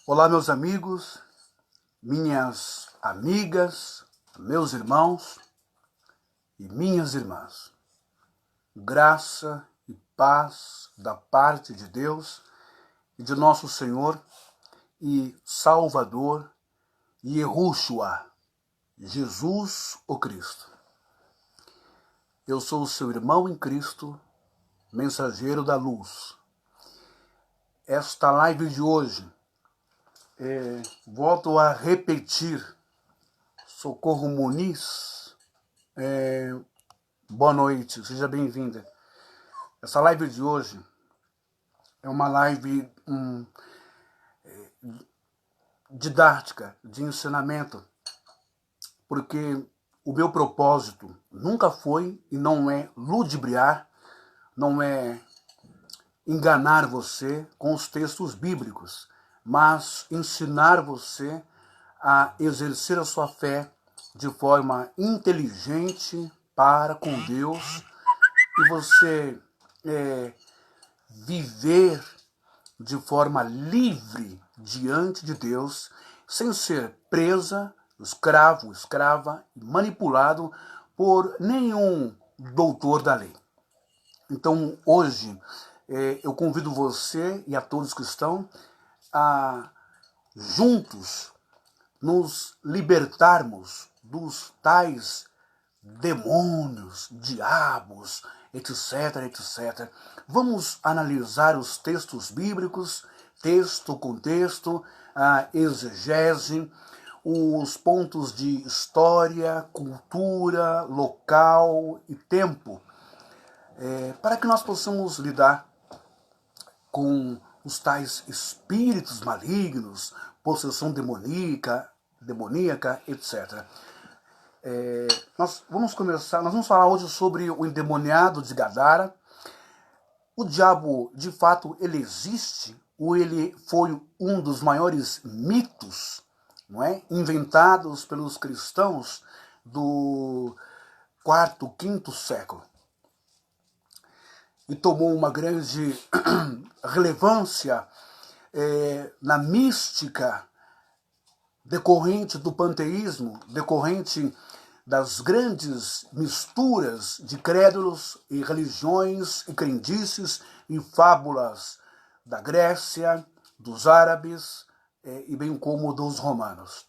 Olá, meus amigos, minhas amigas, meus irmãos e minhas irmãs. Graça e paz da parte de Deus e de nosso Senhor e Salvador Yeshua, Jesus o Cristo. Eu sou o seu irmão em Cristo, mensageiro da luz. Esta live de hoje, volto a repetir, Socorro Muniz, boa noite, seja bem-vinda. Essa live de hoje é uma live didática, de ensinamento, porque o meu propósito nunca foi e não é ludibriar, não é enganar você com os textos bíblicos, mas ensinar você a exercer a sua fé de forma inteligente para com Deus e você viver de forma livre diante de Deus, sem ser presa, escravo, escrava, manipulado por nenhum doutor da lei. Então, hoje, eu convido você e a todos que estão a juntos nos libertarmos dos tais demônios, diabos, etc, etc. Vamos analisar os textos bíblicos, texto com texto, a exegese, os pontos de história, cultura, local e tempo, para que nós possamos lidar com os tais espíritos malignos, possessão demoníaca, etc. Nós vamos falar hoje sobre o endemoniado de Gadara. O diabo, de fato, ele existe, ou ele foi um dos maiores mitos, não é? Inventados pelos cristãos do quarto, quinto século. E tomou uma grande relevância na mística decorrente do panteísmo, decorrente das grandes misturas de crédulos e religiões e crendices e fábulas da Grécia, dos árabes e bem como dos romanos.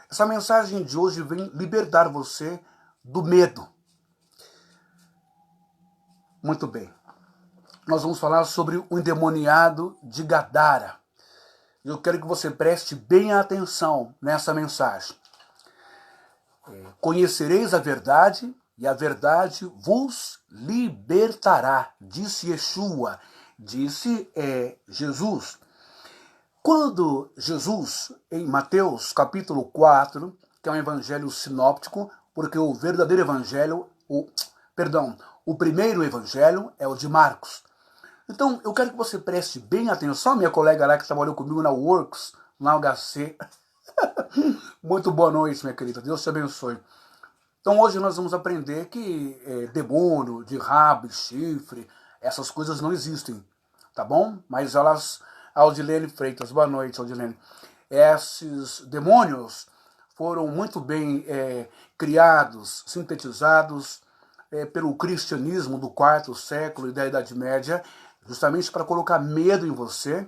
Essa mensagem de hoje vem libertar você do medo. Muito bem. Nós vamos falar sobre o endemoniado de Gadara. Eu quero que você preste bem atenção nessa mensagem. Conhecereis a verdade, e a verdade vos libertará, disse Yeshua, disse Jesus. Quando Jesus, em Mateus capítulo 4, que é um evangelho sinóptico, porque o verdadeiro evangelho, o primeiro evangelho é o de Marcos. Então, eu quero que você preste bem atenção, minha colega lá que trabalhou comigo na Works, na HC. Muito boa noite, minha querida. Deus te abençoe. Então, hoje nós vamos aprender que demônio, de rabo, de chifre, essas coisas não existem, tá bom? Mas elas... Aldilene Freitas, boa noite, Aldilene. Esses demônios foram muito bem criados, sintetizados pelo cristianismo do quarto século e da Idade Média, justamente para colocar medo em você,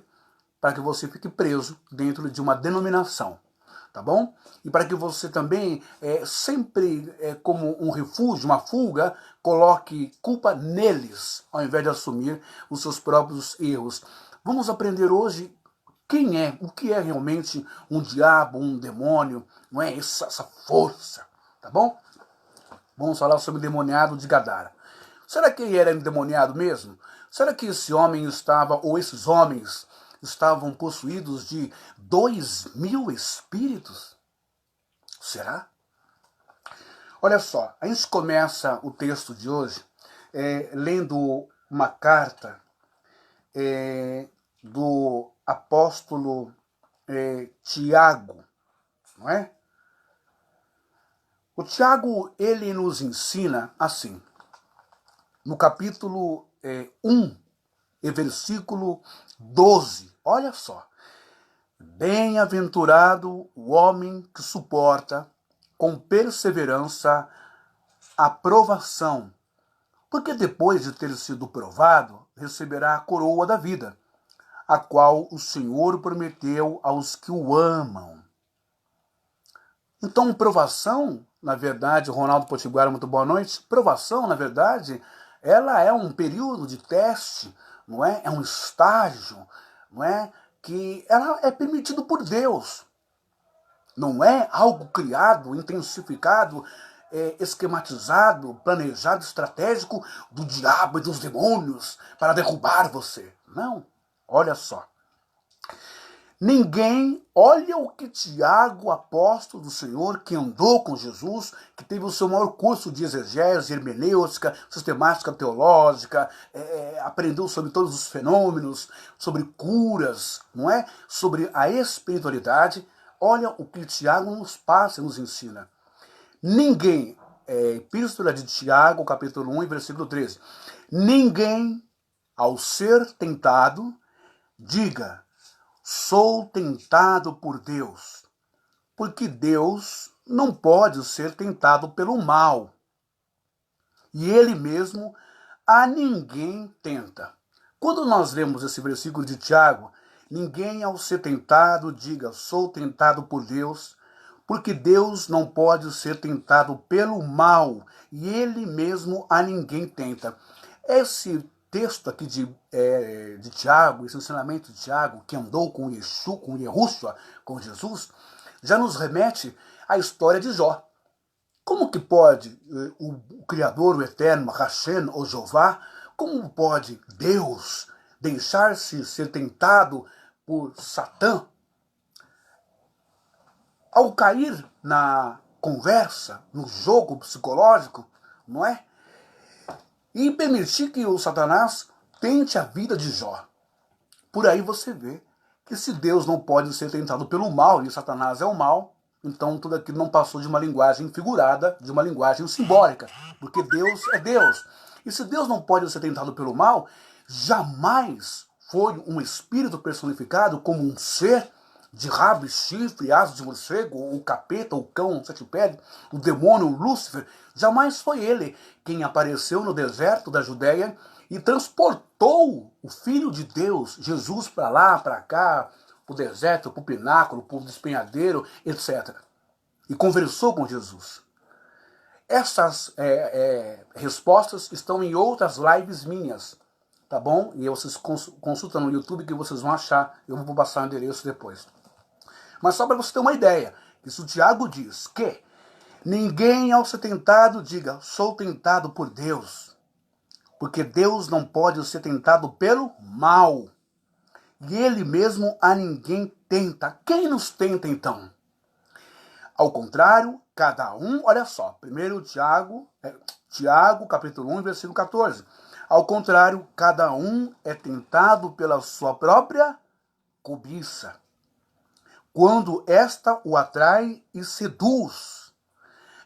para que você fique preso dentro de uma denominação, tá bom? E para que você também, sempre como um refúgio, uma fuga, coloque culpa neles, ao invés de assumir os seus próprios erros. Vamos aprender hoje o que é realmente um diabo, um demônio, não é essa força, tá bom? Vamos falar sobre o endemoniado de Gadara. Será que ele era endemoniado mesmo? Será que esse homem estava, ou esses homens, estavam possuídos de 2.000 espíritos? Será? Olha só, a gente começa o texto de hoje lendo uma carta do apóstolo Tiago, não é? O Tiago, ele nos ensina assim, no capítulo 1, e versículo 12, olha só. Bem-aventurado o homem que suporta com perseverança a provação, porque depois de ter sido provado, receberá a coroa da vida, a qual o Senhor prometeu aos que o amam. Então, provação, na verdade, Ronaldo Potiguara, muito boa noite. Provação, na verdade, ela é um período de teste, não é? É um estágio, não é? Que ela é permitido por Deus. Não é algo criado, intensificado, esquematizado, planejado, estratégico do diabo e dos demônios para derrubar você. Não. Olha só. Ninguém, olha o que Tiago, apóstolo do Senhor, que andou com Jesus, que teve o seu maior curso de exegese, hermenêutica, sistemática teológica, aprendeu sobre todos os fenômenos, sobre curas, não é? Sobre a espiritualidade. Olha o que Tiago nos passa e nos ensina. Ninguém, Epístola de Tiago, capítulo 1, versículo 13. Ninguém, ao ser tentado, diga: sou tentado por Deus, porque Deus não pode ser tentado pelo mal. E ele mesmo a ninguém tenta. Quando nós lemos esse versículo de Tiago, ninguém ao ser tentado diga, sou tentado por Deus, porque Deus não pode ser tentado pelo mal, e ele mesmo a ninguém tenta. Esse texto aqui de Tiago, esse ensinamento de Tiago, que andou com Yeshua, com Yahushua, com Jesus, já nos remete à história de Jó. Como que pode o Criador, o Eterno, Hashem, ou Jeová, como pode Deus deixar-se ser tentado por Satã? Ao cair na conversa, no jogo psicológico, não é? E permitir que o Satanás tente a vida de Jó. Por aí você vê que se Deus não pode ser tentado pelo mal, e Satanás é o mal, então tudo aquilo não passou de uma linguagem figurada, de uma linguagem simbólica, porque Deus é Deus. E se Deus não pode ser tentado pelo mal, jamais foi um espírito personificado como um ser de rabo, chifre, asas de morcego, o capeta, o cão, sete pele, o demônio, o Lúcifer. Jamais foi ele quem apareceu no deserto da Judéia e transportou o Filho de Deus, Jesus, para lá, para cá, para o deserto, para o pináculo, para o despenhadeiro, etc. E conversou com Jesus. Essas respostas estão em outras lives minhas, tá bom? E vocês consultam no YouTube que vocês vão achar. Eu vou passar o endereço depois. Mas só para você ter uma ideia, isso o Tiago diz que ninguém ao ser tentado diga, sou tentado por Deus. Porque Deus não pode ser tentado pelo mal. E ele mesmo a ninguém tenta. Quem nos tenta então? Ao contrário, cada um, olha só, primeiro Tiago, capítulo 1, versículo 14. Ao contrário, cada um é tentado pela sua própria cobiça, quando esta o atrai e seduz.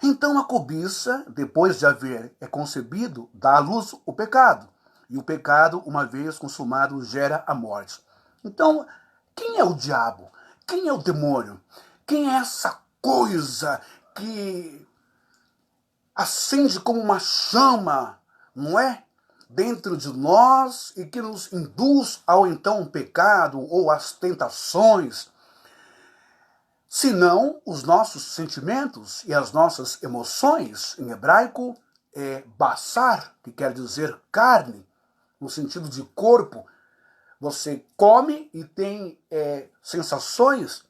Então a cobiça, depois de haver concebido, dá à luz o pecado. E o pecado, uma vez consumado, gera a morte. Então, quem é o diabo? Quem é o demônio? Quem é essa coisa que acende como uma chama, não é? Dentro de nós e que nos induz ao então pecado ou às tentações, senão os nossos sentimentos e as nossas emoções. Em hebraico é basar, que quer dizer carne, no sentido de corpo. Você come e tem sensações,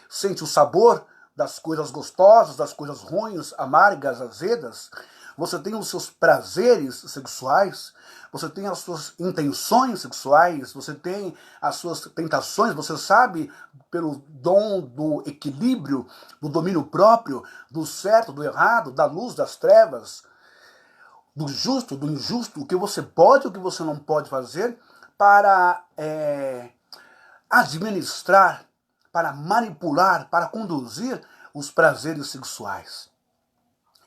sente o sabor das coisas gostosas, das coisas ruins, amargas, azedas. Você tem os seus prazeres sexuais, você tem as suas intenções sexuais, você tem as suas tentações, você sabe, pelo dom do equilíbrio, do domínio próprio, do certo, do errado, da luz, das trevas, do justo, do injusto, o que você pode e o que você não pode fazer para administrar, para manipular, para conduzir os prazeres sexuais.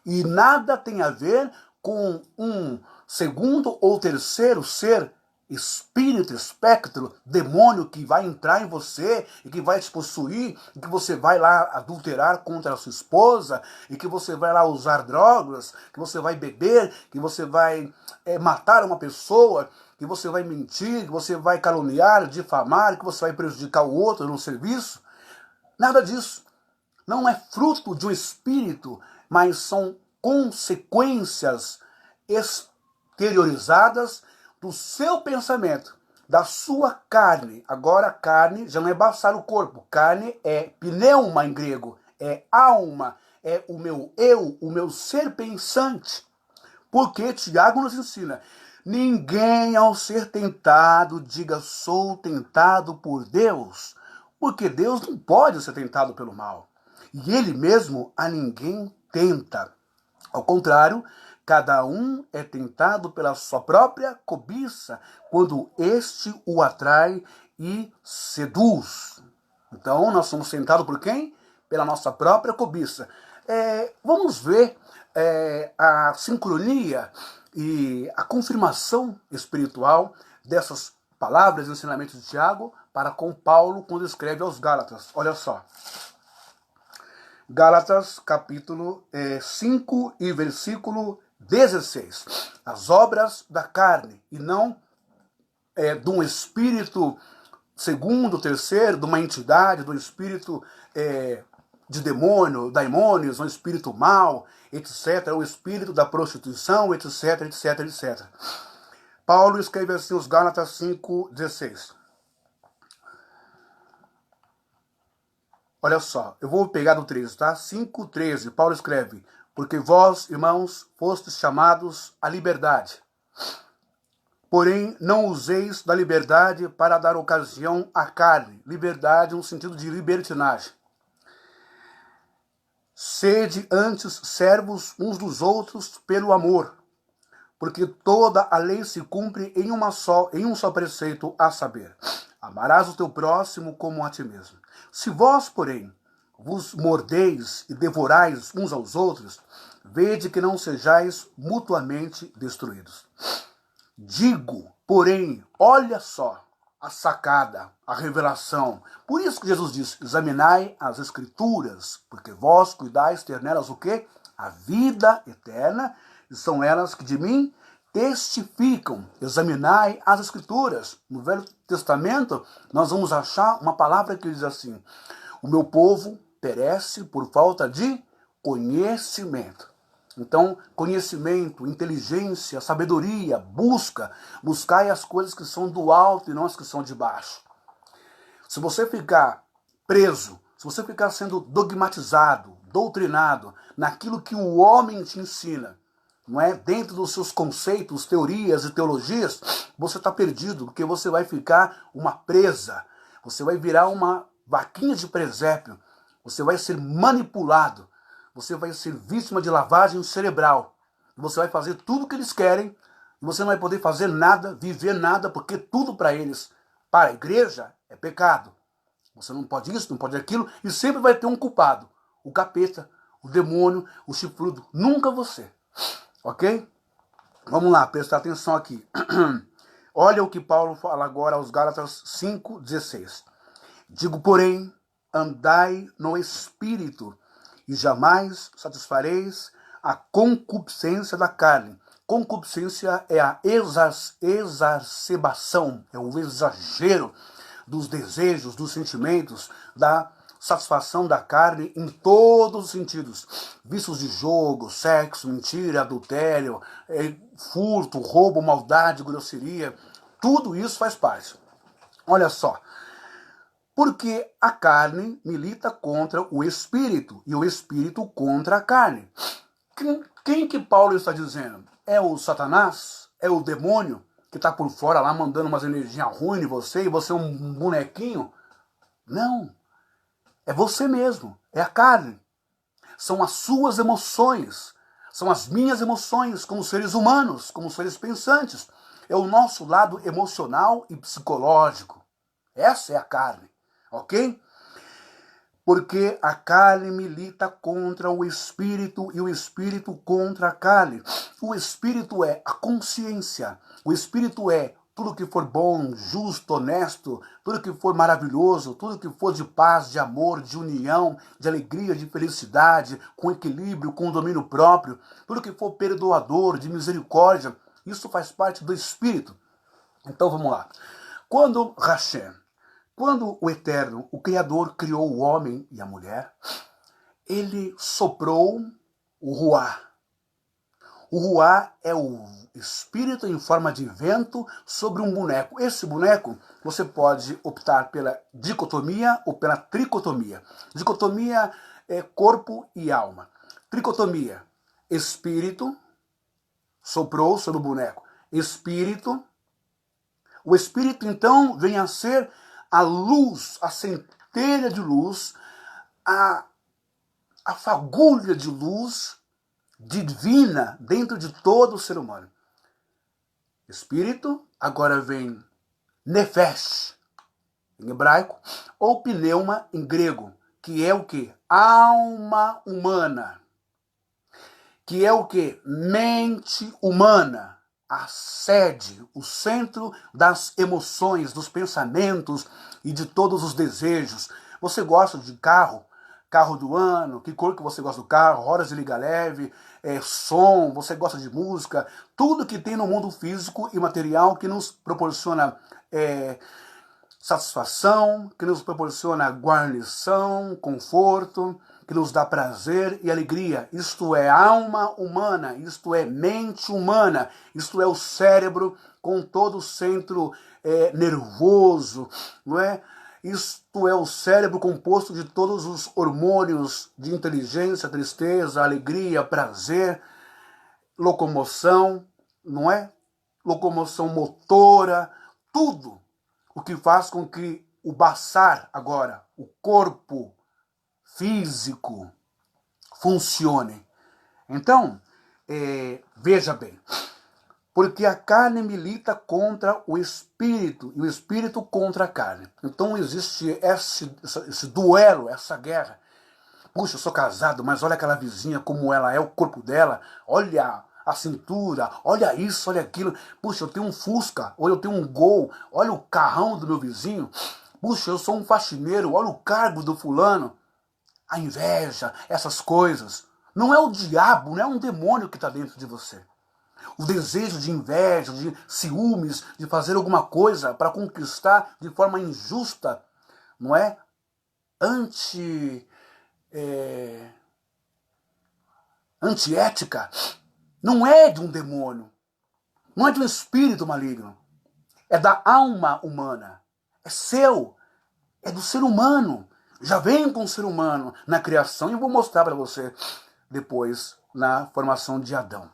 E nada tem a ver com um segundo ou terceiro ser espírito, espectro, demônio que vai entrar em você e que vai te possuir, e que você vai lá adulterar contra a sua esposa, e que você vai lá usar drogas, que você vai beber, que você vai matar uma pessoa, que você vai mentir, que você vai caluniar, difamar, que você vai prejudicar o outro no serviço. Nada disso. Não é fruto de um espírito, mas são consequências exteriorizadas do seu pensamento, da sua carne. Agora, carne já não é basar o corpo. Carne é pneuma em grego, é alma, é o meu eu, o meu ser pensante. Porque Tiago nos ensina, ninguém ao ser tentado diga sou tentado por Deus, porque Deus não pode ser tentado pelo mal. E ele mesmo a ninguém tenta. Ao contrário, cada um é tentado pela sua própria cobiça, quando este o atrai e seduz. Então, nós somos tentados por quem? Pela nossa própria cobiça. Vamos ver a sincronia e a confirmação espiritual dessas palavras e ensinamentos de Tiago para com Paulo quando escreve aos Gálatas. Olha só. Gálatas, capítulo 5 e versículo 16. As obras da carne, e não de um espírito segundo, terceiro, de uma entidade, do espírito de demônio, daimônios, um espírito mau, etc., o espírito da prostituição, etc., etc., etc. Paulo escreve assim os Gálatas 5:16. Olha só, eu vou pegar do 13, tá? 5:13, Paulo escreve, porque vós, irmãos, fostes chamados à liberdade. Porém, não useis da liberdade para dar ocasião à carne. Liberdade no sentido de libertinagem. Sede antes servos uns dos outros pelo amor, porque toda a lei se cumpre em um só preceito, a saber, amarás o teu próximo como a ti mesmo. Se vós, porém, vos mordeis e devorais uns aos outros, vede que não sejais mutuamente destruídos. Digo, porém, olha só a sacada, a revelação. Por isso que Jesus diz, examinai as escrituras, porque vós cuidais ter nelas o quê? A vida eterna, e são elas que de mim testificam. Examinai as escrituras. No Velho Testamento, nós vamos achar uma palavra que diz assim, o meu povo perece por falta de conhecimento. Então, conhecimento, inteligência, sabedoria, buscai as coisas que são do alto e não as que são de baixo. Se você ficar preso, se você ficar sendo dogmatizado, doutrinado naquilo que o homem te ensina, não é? Dentro dos seus conceitos, teorias e teologias, você está perdido, porque você vai ficar uma presa, você vai virar uma vaquinha de presépio, você vai ser manipulado, você vai ser vítima de lavagem cerebral, você vai fazer tudo o que eles querem, e você não vai poder fazer nada, viver nada, porque tudo para eles, para a igreja, é pecado. Você não pode isso, não pode aquilo, e sempre vai ter um culpado, o capeta, o demônio, o chifrudo, nunca você. Ok? Vamos lá, prestar atenção aqui. Olha o que Paulo fala agora aos Gálatas 5:16. Digo, porém, andai no Espírito, e jamais satisfareis a concupiscência da carne. Concupiscência é a exacerbação, é o exagero dos desejos, dos sentimentos, da satisfação da carne em todos os sentidos. Vícios de jogo, sexo, mentira, adultério, furto, roubo, maldade, grosseria, tudo isso faz parte. Olha só, porque a carne milita contra o espírito e o espírito contra a carne. Quem que Paulo está dizendo? É o Satanás? É o demônio que está por fora lá mandando umas energias ruins em você e você é um bonequinho? Não. É você mesmo. É a carne. São as suas emoções. São as minhas emoções como seres humanos, como seres pensantes. É o nosso lado emocional e psicológico. Essa é a carne. Ok? Porque a carne milita contra o espírito e o espírito contra a carne. O espírito é a consciência. O espírito é tudo que for bom, justo, honesto, tudo que for maravilhoso, tudo que for de paz, de amor, de união, de alegria, de felicidade, com equilíbrio, com domínio próprio, tudo que for perdoador, de misericórdia, isso faz parte do Espírito. Então vamos lá. Quando Hashem, quando o Eterno, o Criador, criou o homem e a mulher, ele soprou o Ruá. O Ruá é o espírito em forma de vento sobre um boneco. Esse boneco você pode optar pela dicotomia ou pela tricotomia. Dicotomia é corpo e alma. Tricotomia, espírito, soprou sobre o boneco. Espírito. O espírito então vem a ser a luz, a centelha de luz, a fagulha de luz divina dentro de todo o ser humano. Espírito, agora vem nefesh, em hebraico, ou pneuma, em grego, que é o quê? Alma humana. Que é o quê? Mente humana. A sede, o centro das emoções, dos pensamentos e de todos os desejos. Você gosta de carro? Carro do ano, que cor que você gosta do carro, horas de liga leve, som, você gosta de música, tudo que tem no mundo físico e material que nos proporciona satisfação, que nos proporciona guarnição, conforto, que nos dá prazer e alegria. Isto é alma humana, isto é mente humana, isto é o cérebro com todo o centro nervoso, não é? Isto é o cérebro composto de todos os hormônios de inteligência, tristeza, alegria, prazer, locomoção, não é? Locomoção motora, tudo o que faz com que o basar agora, o corpo físico, funcione. Então, veja bem, porque a carne milita contra o espírito e o espírito contra a carne. Então existe esse duelo, essa guerra. Puxa, eu sou casado, mas olha aquela vizinha, como ela é, o corpo dela, olha a cintura, olha isso, olha aquilo. Puxa, eu tenho um Fusca, ou eu tenho um Gol, olha o carrão do meu vizinho. Puxa, eu sou um faxineiro, olha o cargo do fulano. A inveja, essas coisas. Não é o diabo, não é um demônio que está dentro de você. O desejo de inveja, de ciúmes, de fazer alguma coisa para conquistar de forma injusta, não é? Antiética, não é de um demônio, não é de um espírito maligno, é da alma humana, é seu, é do ser humano, já vem com o ser humano na criação e eu vou mostrar para você depois na formação de Adão.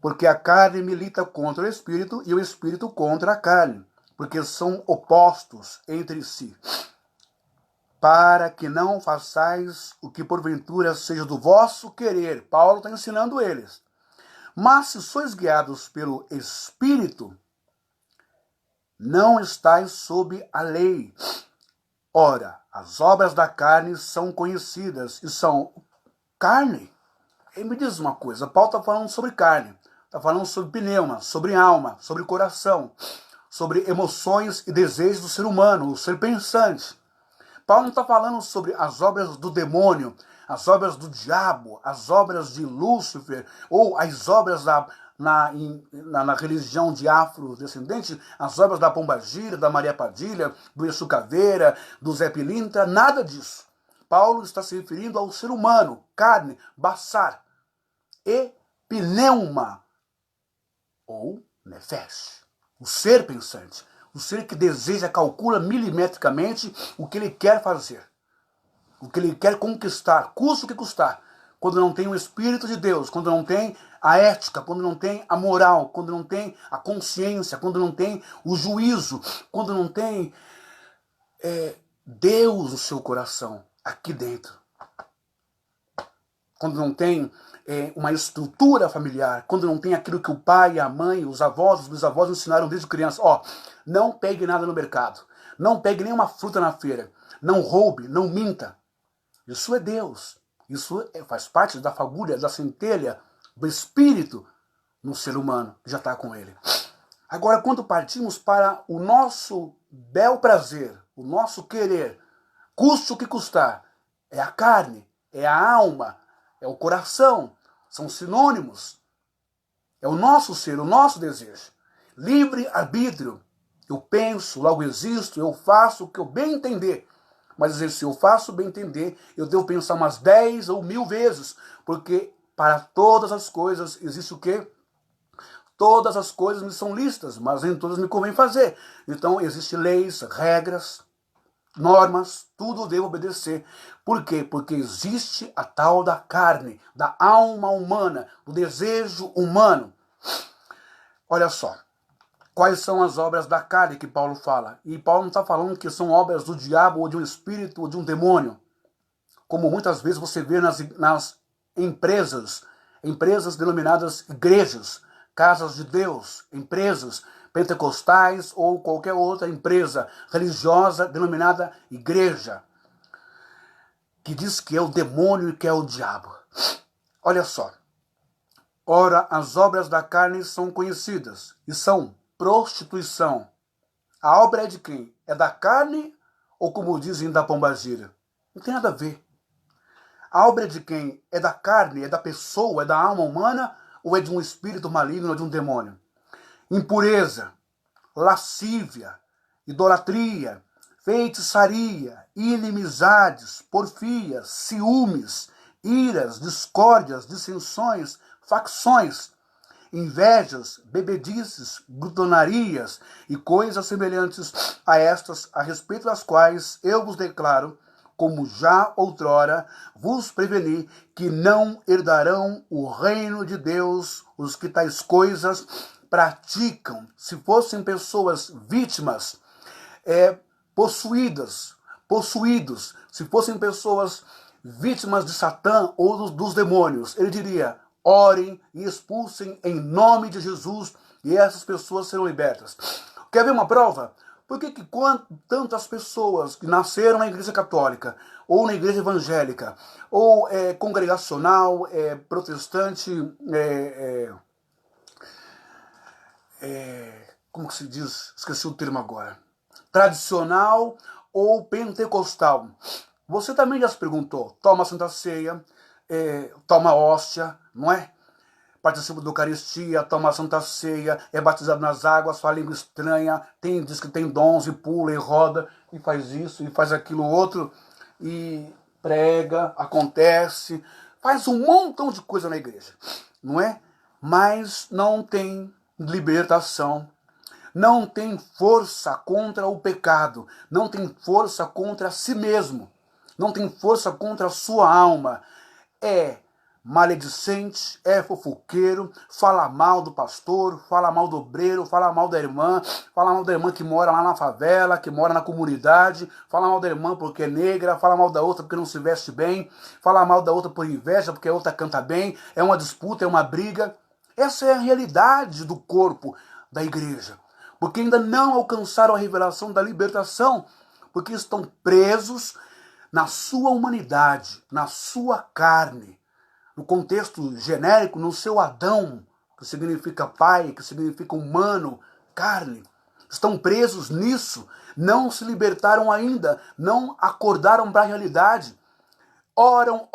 Porque a carne milita contra o espírito e o espírito contra a carne, porque são opostos entre si. Para que não façais o que porventura seja do vosso querer. Paulo está ensinando eles. Mas se sois guiados pelo Espírito, não estáis sob a lei. Ora, as obras da carne são conhecidas e são carne. E me diz uma coisa, Paulo está falando sobre carne. Está falando sobre pneuma, sobre alma, sobre coração, sobre emoções e desejos do ser humano, o ser pensante. Paulo não está falando sobre as obras do demônio, as obras do diabo, as obras de Lúcifer, ou as obras na religião de afrodescendente, as obras da Pombagira, da Maria Padilha, do Exu Caveira, do Zé Pilintra, nada disso. Paulo está se referindo ao ser humano, carne, basar, e pneuma, ou nefesh, o ser pensante. O ser que deseja, calcula milimetricamente o que ele quer fazer. O que ele quer conquistar, custa o que custar. Quando não tem o Espírito de Deus, quando não tem a ética, quando não tem a moral, quando não tem a consciência, quando não tem o juízo, quando não tem Deus no seu coração, aqui dentro. Quando não tem uma estrutura familiar, quando não tem aquilo que o pai, a mãe, os avós, os bisavós ensinaram desde criança. Não pegue nada no mercado, não pegue nenhuma fruta na feira, não roube, não minta. Isso é Deus, isso faz parte da fagulha, da centelha, do espírito no ser humano que já está com ele. Agora, quando partimos para o nosso bel prazer, o nosso querer, custe o que custar, é a carne, é a alma, é o coração, são sinônimos. É o nosso ser, o nosso desejo. Livre-arbítrio. Eu penso, logo existo, eu faço o que eu bem entender. Mas se eu faço bem entender, eu devo pensar umas 10 ou 1000 vezes. Porque para todas as coisas existe o quê? Todas as coisas me são lícitas, mas nem todas me convém fazer. Então, existem leis, regras, normas, tudo eu devo obedecer. Por quê? Porque existe a tal da carne, da alma humana, do desejo humano. Olha só, quais são as obras da carne que Paulo fala? E Paulo não está falando que são obras do diabo, ou de um espírito, ou de um demônio. Como muitas vezes você vê nas empresas denominadas igrejas, casas de Deus, empresas pentecostais ou qualquer outra empresa religiosa denominada igreja, que diz que é o demônio e que é o diabo. Olha só. Ora, as obras da carne são conhecidas e são prostituição. A obra é de quem? É da carne ou, como dizem, da pombagira? Não tem nada a ver. A obra é de quem? É da carne, é da pessoa, é da alma humana ou é de um espírito maligno ou de um demônio? Impureza, lascívia, idolatria, feitiçaria, inimizades, porfias, ciúmes, iras, discórdias, dissensões, facções, invejas, bebedices, glutonarias e coisas semelhantes a estas, a respeito das quais eu vos declaro, como já outrora vos preveni, que não herdarão o reino de Deus os que tais coisas praticam. Se fossem pessoas vítimas, possuídos, se fossem pessoas vítimas de Satã ou dos demônios, ele diria: orem e expulsem em nome de Jesus e essas pessoas serão libertas. Quer ver uma prova? Por que tantas pessoas que nasceram na igreja católica, ou na igreja evangélica, ou congregacional, protestante, como que se diz? Esqueci o termo agora. Tradicional ou pentecostal. Você também já se perguntou, toma a Santa Ceia, toma a hóstia, não é? Participa da Eucaristia, toma a Santa Ceia, é batizado nas águas, fala língua estranha, diz que tem dons e pula e roda, e faz isso, e faz aquilo outro, e prega, acontece, faz um montão de coisa na igreja, não é? Mas não tem libertação, não tem força contra o pecado, não tem força contra si mesmo, não tem força contra a sua alma, é maledicente, é fofoqueiro, fala mal do pastor, fala mal do obreiro, fala mal da irmã que mora lá na favela, que mora na comunidade, fala mal da irmã porque é negra, fala mal da outra porque não se veste bem, fala mal da outra por inveja porque a outra canta bem, é uma disputa, é uma briga. Essa é a realidade do corpo da igreja, porque ainda não alcançaram a revelação da libertação, porque estão presos na sua humanidade, na sua carne, no contexto genérico, no seu Adão, que significa pai, que significa humano, carne. Estão presos nisso, não se libertaram ainda, não acordaram para a realidade. Oram,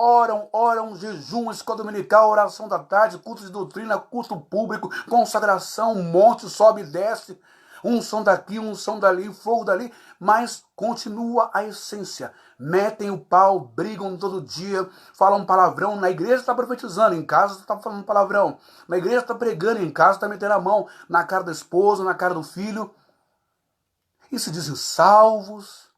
jejum, escola dominical, oração da tarde, culto de doutrina, culto público, consagração, um monte sobe e desce, um som daqui, um som dali, fogo dali, mas continua a essência. Metem o pau, brigam todo dia, falam palavrão, na igreja está profetizando, em casa está falando palavrão, na igreja está pregando, em casa está metendo a mão na cara da esposa, na cara do filho, e se dizem salvos,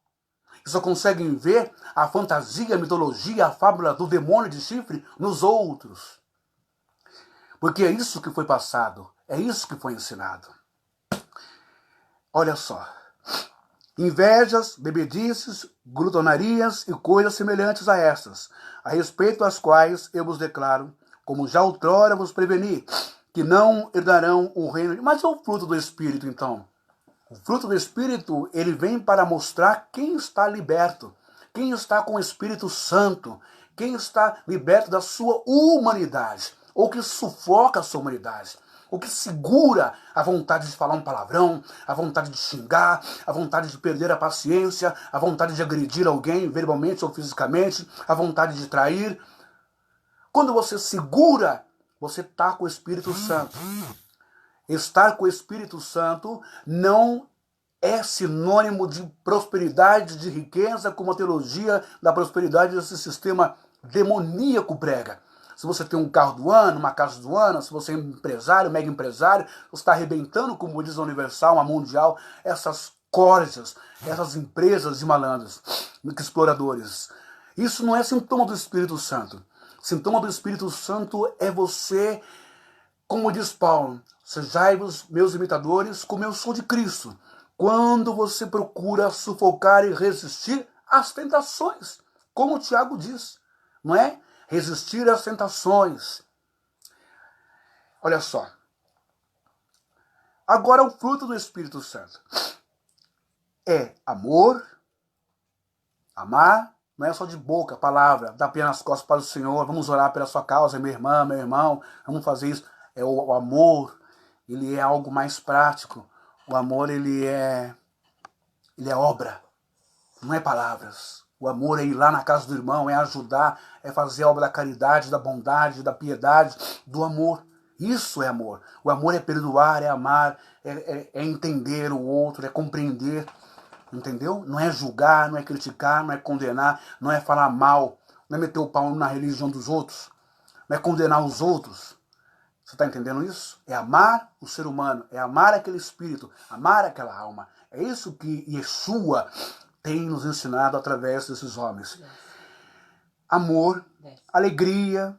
e só conseguem ver a fantasia, a mitologia, a fábula do demônio de chifre nos outros. Porque é isso que foi passado, é isso que foi ensinado. Olha só, invejas, bebedices, glutonarias e coisas semelhantes a estas, a respeito das quais eu vos declaro, como já outrora vos preveni, que não herdarão o reino. Mas é o fruto do Espírito, então. O fruto do Espírito, ele vem para mostrar quem está liberto, quem está com o Espírito Santo, quem está liberto da sua humanidade, ou que sufoca a sua humanidade. o que segura a vontade de falar um palavrão, a vontade de xingar, a vontade de perder a paciência, a vontade de agredir alguém verbalmente ou fisicamente, a vontade de trair. Quando você segura, você está com o Espírito Santo. Estar com o Espírito Santo não é sinônimo de prosperidade, de riqueza, como a teologia da prosperidade desse sistema demoníaco prega. Se você tem um carro do ano, uma casa do ano, se você é um empresário, mega empresário, você está arrebentando, como diz a Universal, a Mundial, essas corjas, essas empresas de malandros, exploradores. Isso não é sintoma do Espírito Santo. Sintoma do Espírito Santo é você, como diz Paulo, sejai-vos meus imitadores, como eu sou de Cristo. Quando você procura sufocar e resistir às tentações, como o Tiago diz, não é? Resistir às tentações. Olha só. Agora o fruto do Espírito Santo é amor, amar, não é só de boca, palavra, dar pé nas costas para o Senhor, vamos orar pela sua causa, minha irmã, meu irmão, vamos fazer isso. É o amor, ele é algo mais prático. O amor, ele é obra, não é palavras. O amor é ir lá na casa do irmão, é ajudar, é fazer a obra da caridade, da bondade, da piedade, do amor. Isso é amor. O amor é perdoar, é amar, é entender o outro, é compreender. Entendeu? Não é julgar, não é criticar, não é condenar, não é falar mal, não é meter o pau na religião dos outros, não é condenar os outros. Você está entendendo isso? É amar o ser humano, é amar aquele espírito, amar aquela alma. É isso que Yeshua tem nos ensinado através desses homens. Amor, alegria,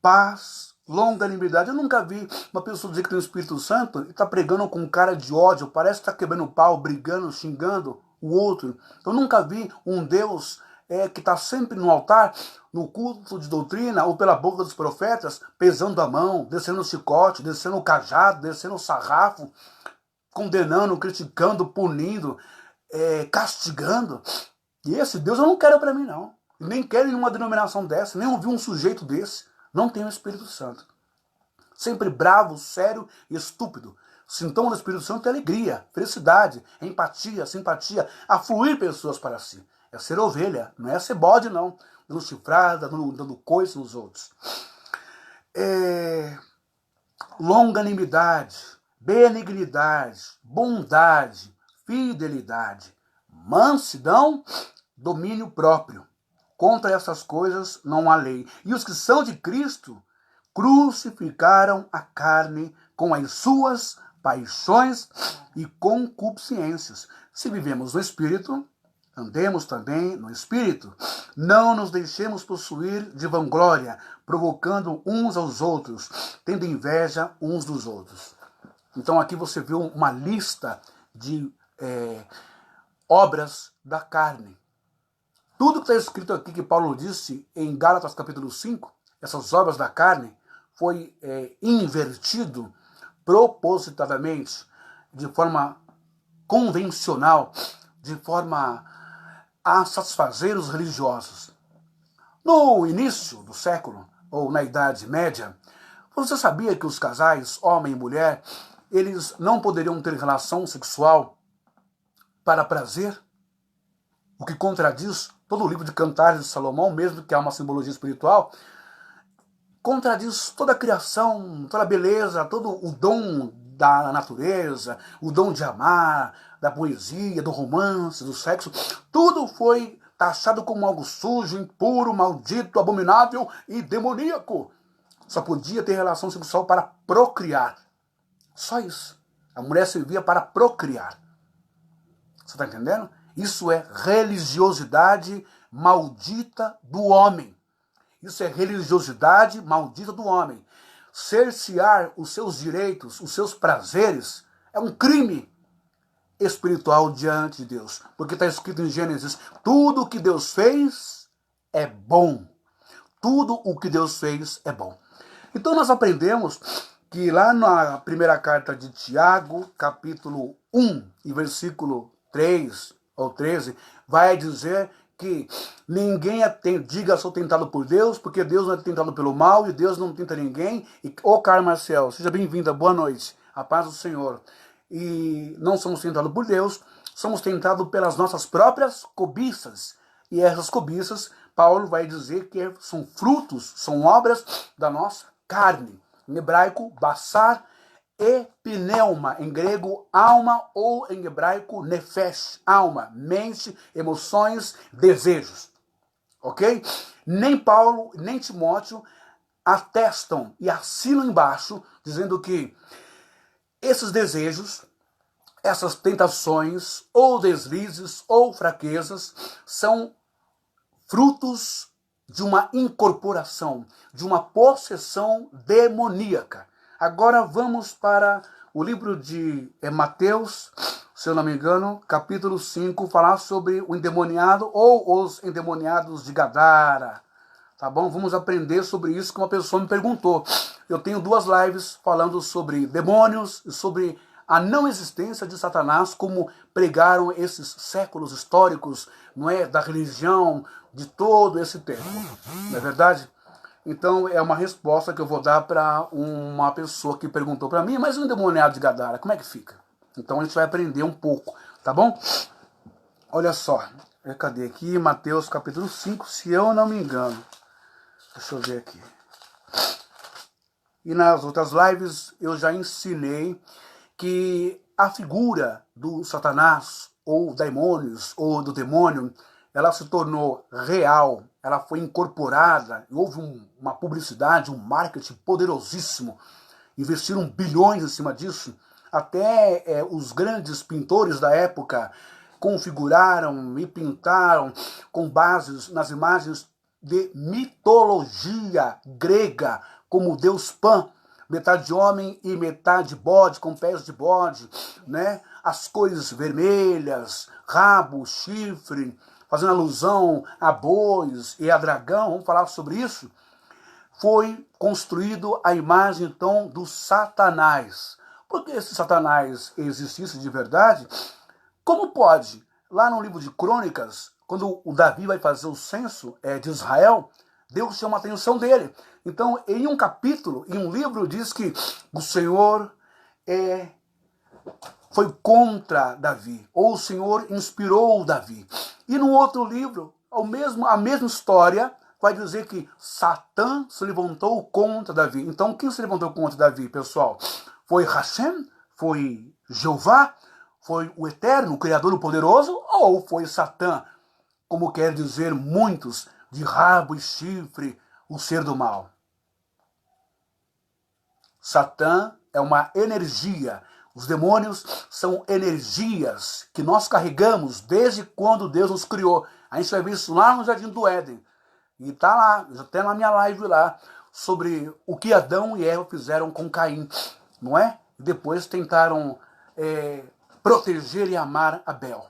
paz, longanimidade. Eu nunca vi uma pessoa dizer que tem o Espírito Santo e está pregando com cara de ódio, parece que está quebrando o pau, brigando, xingando o outro. Eu nunca vi um Deus que está sempre no altar, no culto de doutrina, ou pela boca dos profetas, pesando a mão, descendo o chicote, descendo o cajado, descendo o sarrafo, condenando, criticando, punindo, castigando. E esse Deus eu não quero para mim, não. Nem quero nenhuma denominação dessa, nem ouvir um sujeito desse. Não tem o Espírito Santo. Sempre bravo, sério e estúpido. Sintoma do Espírito Santo é alegria, felicidade, empatia, simpatia, afluir pessoas para si. É ser ovelha, não é ser bode, não. Dando chifrada, dando coice nos outros. Longanimidade, benignidade, bondade, fidelidade, mansidão, domínio próprio. Contra essas coisas não há lei. E os que são de Cristo crucificaram a carne com as suas paixões e concupiscências. Se vivemos no Espírito, andemos também no Espírito. Não nos deixemos possuir de vanglória, provocando uns aos outros, tendo inveja uns dos outros. Então aqui você viu uma lista de obras da carne. Tudo que está escrito aqui que Paulo disse em Gálatas capítulo 5, essas obras da carne, foi invertido propositadamente, de forma convencional, de forma a satisfazer os religiosos. No início do século, ou na Idade Média, você sabia que os casais, homem e mulher, eles não poderiam ter relação sexual para prazer? O que contradiz todo o livro de Cantares de Salomão, mesmo que há uma simbologia espiritual, contradiz toda a criação, toda a beleza, todo o dom da natureza, o dom de amar, da poesia, do romance, do sexo. Tudo foi taxado como algo sujo, impuro, maldito, abominável e demoníaco. Só podia ter relação sexual para procriar. Só isso. A mulher servia para procriar. Você está entendendo? Isso é religiosidade maldita do homem. Isso é religiosidade maldita do homem. Cercear os seus direitos, os seus prazeres, é um crime espiritual diante de Deus. Porque está escrito em Gênesis, tudo o que Deus fez é bom. Tudo o que Deus fez é bom. Então nós aprendemos que lá na primeira carta de Tiago, capítulo 1, e versículo 3 ou 13, vai dizer que ninguém diga sou tentado por Deus, porque Deus não é tentado pelo mal e Deus não tenta ninguém. Ô Carlos Marcel, seja bem-vinda, boa noite, a paz do Senhor. E não somos tentados por Deus, somos tentados pelas nossas próprias cobiças. E essas cobiças, Paulo vai dizer que são frutos, são obras da nossa carne. Em hebraico, basar e pneuma, em grego, alma, ou em hebraico, nefesh, alma, mente, emoções, desejos. Ok? Nem Paulo, nem Timóteo atestam e assinam embaixo, dizendo que esses desejos, essas tentações, ou deslizes, ou fraquezas, são frutos de uma incorporação, de uma possessão demoníaca. Agora vamos para o livro de Mateus, se eu não me engano, capítulo 5, falar sobre o endemoniado ou os endemoniados de Gadara. Tá bom? Vamos aprender sobre isso que uma pessoa me perguntou. Eu tenho 2 lives falando sobre demônios e sobre a não existência de Satanás, como pregaram esses séculos históricos, não é, da religião, de todo esse tempo. Não é verdade? Então é uma resposta que eu vou dar para uma pessoa que perguntou para mim, mas o endemoniado de Gadara, como é que fica? Então a gente vai aprender um pouco, tá bom? Olha só, cadê aqui? Mateus capítulo 5, se eu não me engano. Deixa eu ver aqui. E nas outras lives eu já ensinei que a figura do Satanás, ou demônios, ou do demônio, ela se tornou real, ela foi incorporada, houve uma publicidade, um marketing poderosíssimo, investiram bilhões em cima disso, até os grandes pintores da época configuraram e pintaram com bases nas imagens de mitologia grega, como o deus Pan, metade homem e metade bode, com pés de bode, né? As cores vermelhas, rabo, chifre, fazendo alusão a bois e a dragão, vamos falar sobre isso. Foi construído a imagem, então, do Satanás. Porque se Satanás existisse de verdade, como pode? Lá no livro de Crônicas, quando o Davi vai fazer o censo de Israel, Deus chama a atenção dele. Então, em um capítulo, em um livro, diz que o Senhor foi contra Davi, ou o Senhor inspirou Davi. E no outro livro, a mesma história, vai dizer que Satã se levantou contra Davi. Então, quem se levantou contra Davi, pessoal? Foi Hashem? Foi Jeová? Foi o Eterno, o Criador, o Poderoso? Ou foi Satã, como quer dizer muitos, de rabo e chifre, o ser do mal? Satã é uma energia. Os demônios são energias que nós carregamos desde quando Deus nos criou. A gente vai ver isso lá no Jardim do Éden. E tá lá, até na minha live lá, sobre o que Adão e Eva fizeram com Caim, não é? E depois tentaram proteger e amar Abel.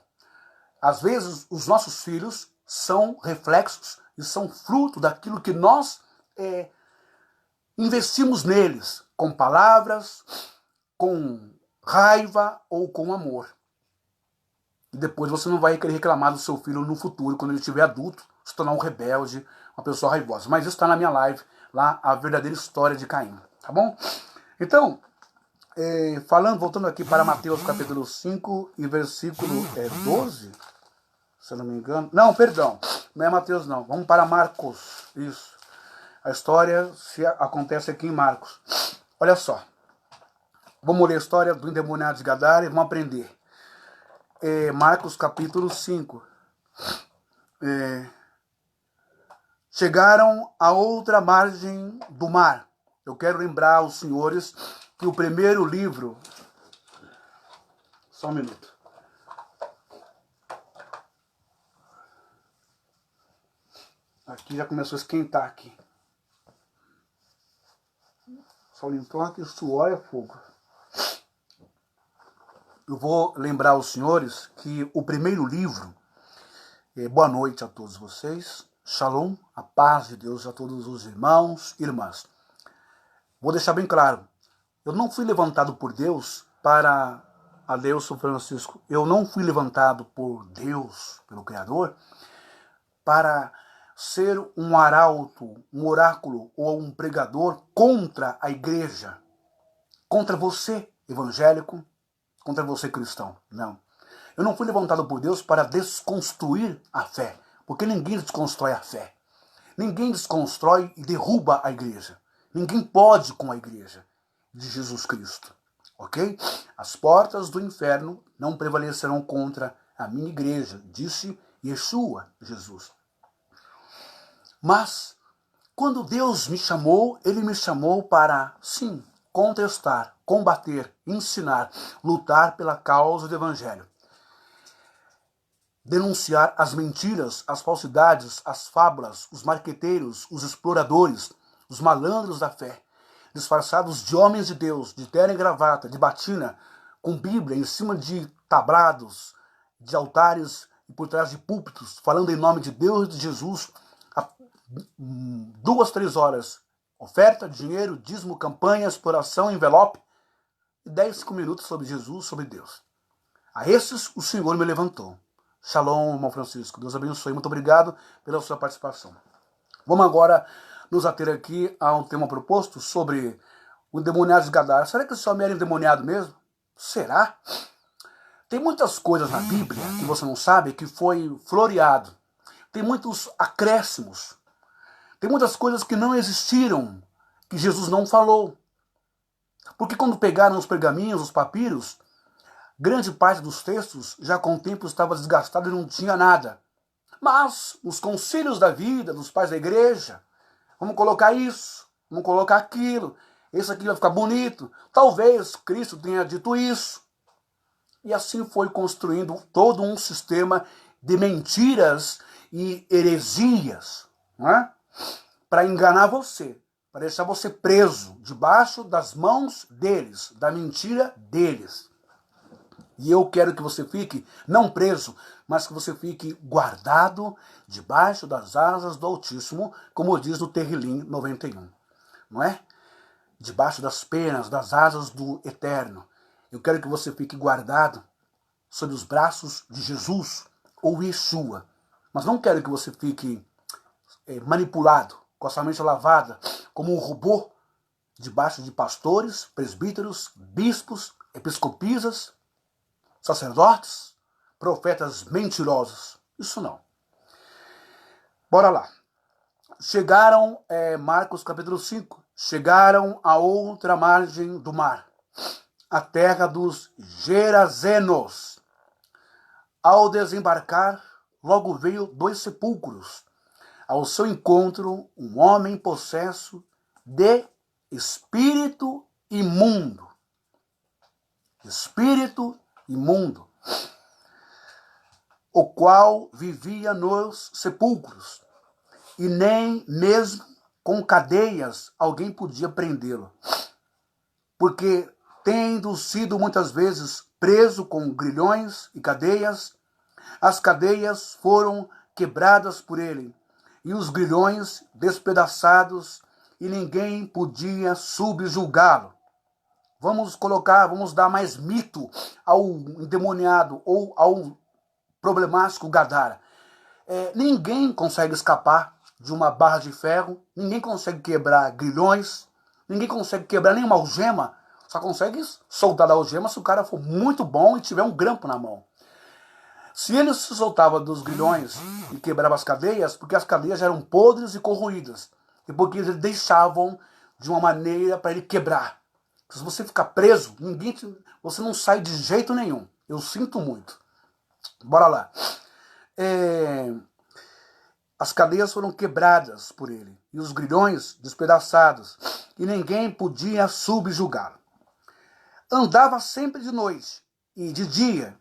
Às vezes, os nossos filhos são reflexos e são fruto daquilo que nós investimos neles, com palavras, com raiva ou com amor. E depois você não vai querer reclamar do seu filho no futuro, quando ele estiver adulto, se tornar um rebelde, uma pessoa raivosa. Mas isso está na minha live, lá, a verdadeira história de Caim, tá bom? Então, voltando aqui para Mateus capítulo 5 e versículo 12, se eu não me engano. Não, perdão, não é Mateus não, vamos para Marcos, isso. A história acontece aqui em Marcos. Olha só, vamos ler a história do endemoniado de Gadara e vamos aprender. Marcos capítulo 5. Chegaram a outra margem do mar. Eu quero lembrar aos senhores que o primeiro livro... Só um minuto. Aqui já começou a esquentar aqui. Só limpou aqui, suor é fogo. Eu vou lembrar aos senhores que o primeiro livro... boa noite a todos vocês. Shalom, a paz de Deus a todos os irmãos e irmãs. Vou deixar bem claro, eu não fui levantado por Deus para Adeus São Francisco. Eu não fui levantado por Deus, pelo Criador, para ser um arauto, um oráculo ou um pregador contra a igreja, contra você, evangélico, contra você, cristão. Não. Eu não fui levantado por Deus para desconstruir a fé, porque ninguém desconstrói a fé. Ninguém desconstrói e derruba a igreja. Ninguém pode com a igreja de Jesus Cristo. Ok? As portas do inferno não prevalecerão contra a minha igreja, disse Yeshua, Jesus. Mas, quando Deus me chamou, Ele me chamou para, sim, contestar, combater, ensinar, lutar pela causa do Evangelho. Denunciar as mentiras, as falsidades, as fábulas, os marqueteiros, os exploradores, os malandros da fé, disfarçados de homens de Deus, de terno e gravata, de batina, com Bíblia em cima de tabrados, de altares e por trás de púlpitos, falando em nome de Deus e de Jesus, há 2, 3 horas. Oferta, dinheiro, dízimo, campanha, exploração, envelope, e 10, 5 minutos sobre Jesus, sobre Deus. A esses o Senhor me levantou. Shalom, irmão Francisco. Deus abençoe. Muito obrigado pela sua participação. Vamos agora nos ater aqui a um tema proposto sobre o endemoniado de Gadara. Será que esse homem era endemoniado mesmo? Será? Tem muitas coisas na Bíblia que você não sabe que foi floreado. Tem muitos acréscimos. Tem muitas coisas que não existiram, que Jesus não falou. Porque quando pegaram os pergaminhos, os papiros, grande parte dos textos já com o tempo estava desgastado e não tinha nada. Mas nos concílios da vida, dos pais da igreja, vamos colocar isso, vamos colocar aquilo, esse aqui vai ficar bonito. Talvez Cristo tenha dito isso. E assim foi construindo todo um sistema de mentiras e heresias, não é? Para enganar você, para deixar você preso debaixo das mãos deles, da mentira deles. E eu quero que você fique, não preso, mas que você fique guardado debaixo das asas do Altíssimo, como diz no Terrilim 91. Não é? Debaixo das penas, das asas do Eterno. Eu quero que você fique guardado sob os braços de Jesus ou Yeshua. Mas não quero que você fique manipulado, com a sua mente lavada, como um robô, debaixo de pastores, presbíteros, bispos, episcopisas, sacerdotes, profetas mentirosos. Isso não. Bora lá. Chegaram, Marcos capítulo 5, chegaram a outra margem do mar, a terra dos Gerazenos. Ao desembarcar, logo veio 2 sepulcros. Ao seu encontro, um homem possesso de espírito imundo. Espírito imundo, o qual vivia nos sepulcros, e nem mesmo com cadeias alguém podia prendê-lo, porque, tendo sido muitas vezes preso com grilhões e cadeias, as cadeias foram quebradas por ele, e os grilhões despedaçados, e ninguém podia subjulgá-lo. Vamos dar mais mito ao endemoniado ou ao problemático Gadara. Ninguém consegue escapar de uma barra de ferro, ninguém consegue quebrar grilhões, ninguém consegue quebrar nenhuma algema, só consegue soltar a algema se o cara for muito bom e tiver um grampo na mão. Se ele se soltava dos grilhões e quebrava as cadeias, porque as cadeias eram podres e corroídas, e porque eles deixavam de uma maneira para ele quebrar. Se você ficar preso, você não sai de jeito nenhum. Eu sinto muito. Bora lá. As cadeias foram quebradas por ele, e os grilhões despedaçados, e ninguém podia subjugá-lo. Andava sempre de noite e de dia,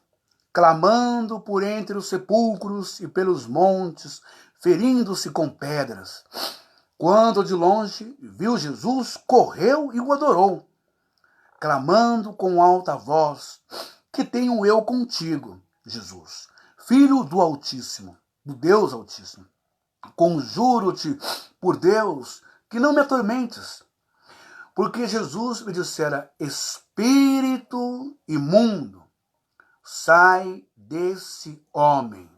clamando por entre os sepulcros e pelos montes, ferindo-se com pedras. Quando de longe viu Jesus, correu e o adorou, clamando com alta voz: que tenho eu contigo, Jesus, Filho do Altíssimo, do Deus Altíssimo? Conjuro-te por Deus que não me atormentes. Porque Jesus me dissera: espírito imundo, sai desse homem.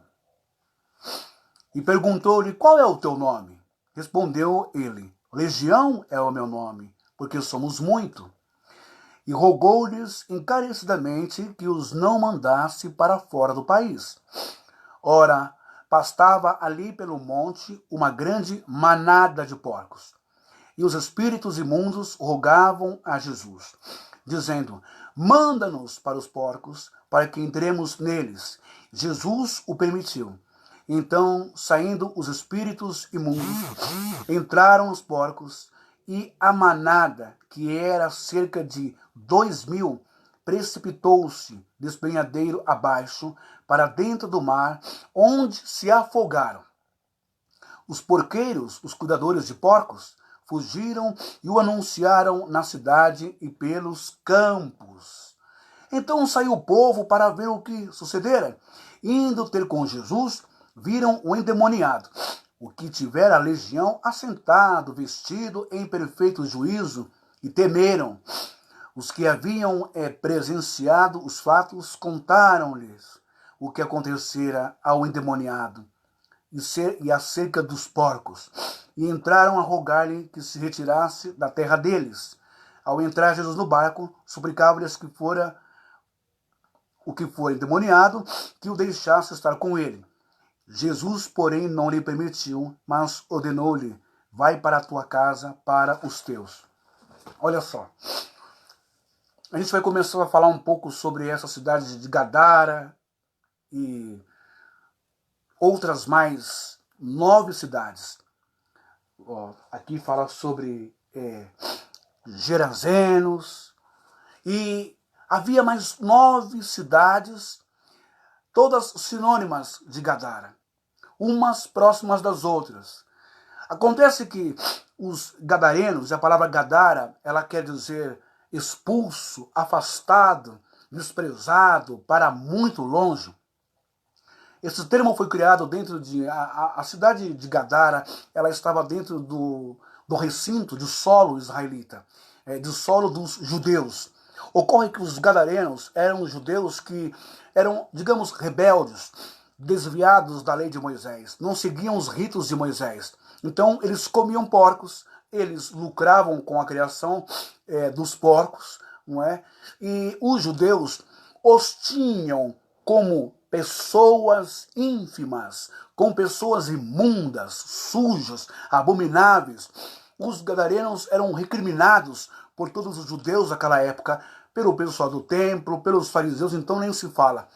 e perguntou-lhe: qual é o teu nome? Respondeu ele: Legião é o meu nome, porque somos muito. E rogou-lhes encarecidamente que os não mandasse para fora do país. Ora, pastava ali pelo monte uma grande manada de porcos. E os espíritos imundos rogavam a Jesus, dizendo: manda-nos para os porcos, para que entremos neles. Jesus o permitiu. Então, saindo os espíritos imundos, entraram os porcos, e a manada, que era cerca de 2.000, precipitou-se despenhadeiro abaixo para dentro do mar, onde se afogaram. Os porqueiros, os cuidadores de porcos, fugiram e o anunciaram na cidade e pelos campos. Então saiu o povo para ver o que sucedera. Indo ter com Jesus, viram o endemoniado, o que tivera a legião, assentado, vestido em perfeito juízo, e temeram. Os que haviam presenciado os fatos contaram-lhes o que acontecera ao endemoniado e acerca dos porcos, e entraram a rogar-lhe que se retirasse da terra deles. Ao entrar Jesus no barco, suplicava-lhes que o que for endemoniado, que o deixasse estar com ele. Jesus, porém, não lhe permitiu, mas ordenou-lhe: vai para a tua casa, para os teus. Olha só, a gente vai começar a falar um pouco sobre essa cidade de Gadara e outras mais 9 cidades. Aqui fala sobre Gerazenos, e havia mais 9 cidades, todas sinônimas de Gadara, umas próximas das outras. Acontece que os gadarenos, a palavra Gadara, ela quer dizer expulso, afastado, desprezado, para muito longe. Esse termo foi criado dentro de... A cidade de Gadara, ela estava dentro do recinto de solo israelita, do solo dos judeus. Ocorre que os gadarenos eram judeus que eram, digamos, rebeldes, desviados da lei de Moisés, não seguiam os ritos de Moisés. Então, eles comiam porcos, eles lucravam com a criação dos porcos, não é? E os judeus os tinham como pessoas ínfimas, como pessoas imundas, sujas, abomináveis. Os gadarenos eram recriminados por todos os judeus daquela época, pelo pessoal do templo, pelos fariseus, então nem se fala.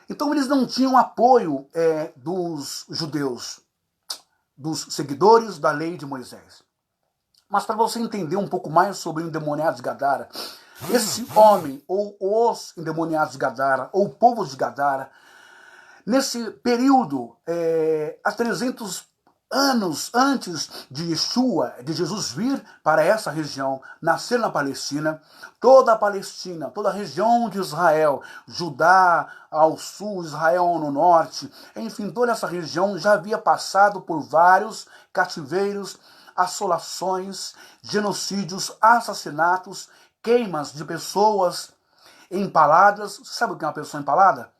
Então eles não tinham apoio dos judeus, dos seguidores da lei de Moisés. Mas para você entender um pouco mais sobre o endemoniado de Gadara, esse homem, ou os endemoniados de Gadara, ou o povo de Gadara, nesse período, há 300 anos antes de Yeshua, de Jesus vir para essa região, nascer na Palestina, toda a Palestina, toda a região de Israel, Judá ao sul, Israel no norte, enfim, toda essa região já havia passado por vários cativeiros, assolações, genocídios, assassinatos, queimas de pessoas empaladas. Sabe o que é uma pessoa empalada?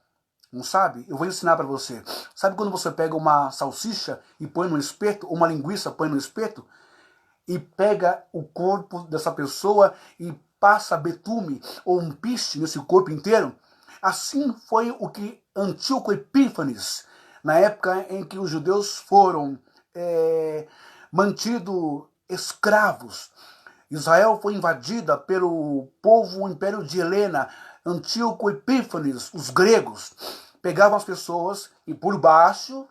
Não sabe? Eu vou ensinar para você. Sabe quando você pega uma salsicha e põe no espeto, uma linguiça põe no espeto, e pega o corpo dessa pessoa e passa betume ou um piche nesse corpo inteiro? Assim foi o que Antíoco Epífanes, na época em que os judeus foram mantidos escravos. Israel foi invadida pelo povo, o Império de Helena. Antíoco Epífanes, os gregos, pegavam as pessoas e por baixo,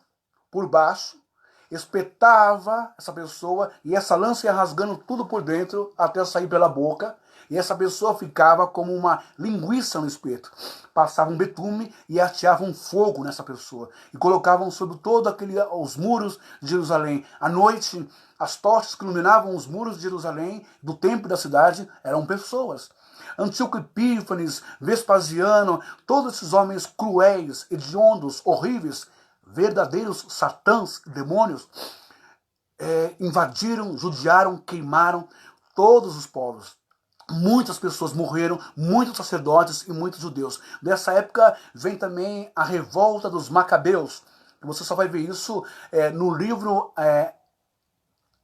espetava essa pessoa, e essa lança ia rasgando tudo por dentro até sair pela boca, e essa pessoa ficava como uma linguiça no espeto. Passavam betume e ateavam fogo nessa pessoa, e colocavam sobre todo os muros de Jerusalém. À noite, as tochas que iluminavam os muros de Jerusalém, do templo da cidade, eram pessoas. Antíoco Epífanes, Vespasiano, todos esses homens cruéis, hediondos, horríveis, verdadeiros satãs, demônios, invadiram, judiaram, queimaram todos os povos. Muitas pessoas morreram, muitos sacerdotes e muitos judeus. Dessa época vem também a revolta dos Macabeus, Você só vai ver isso no livro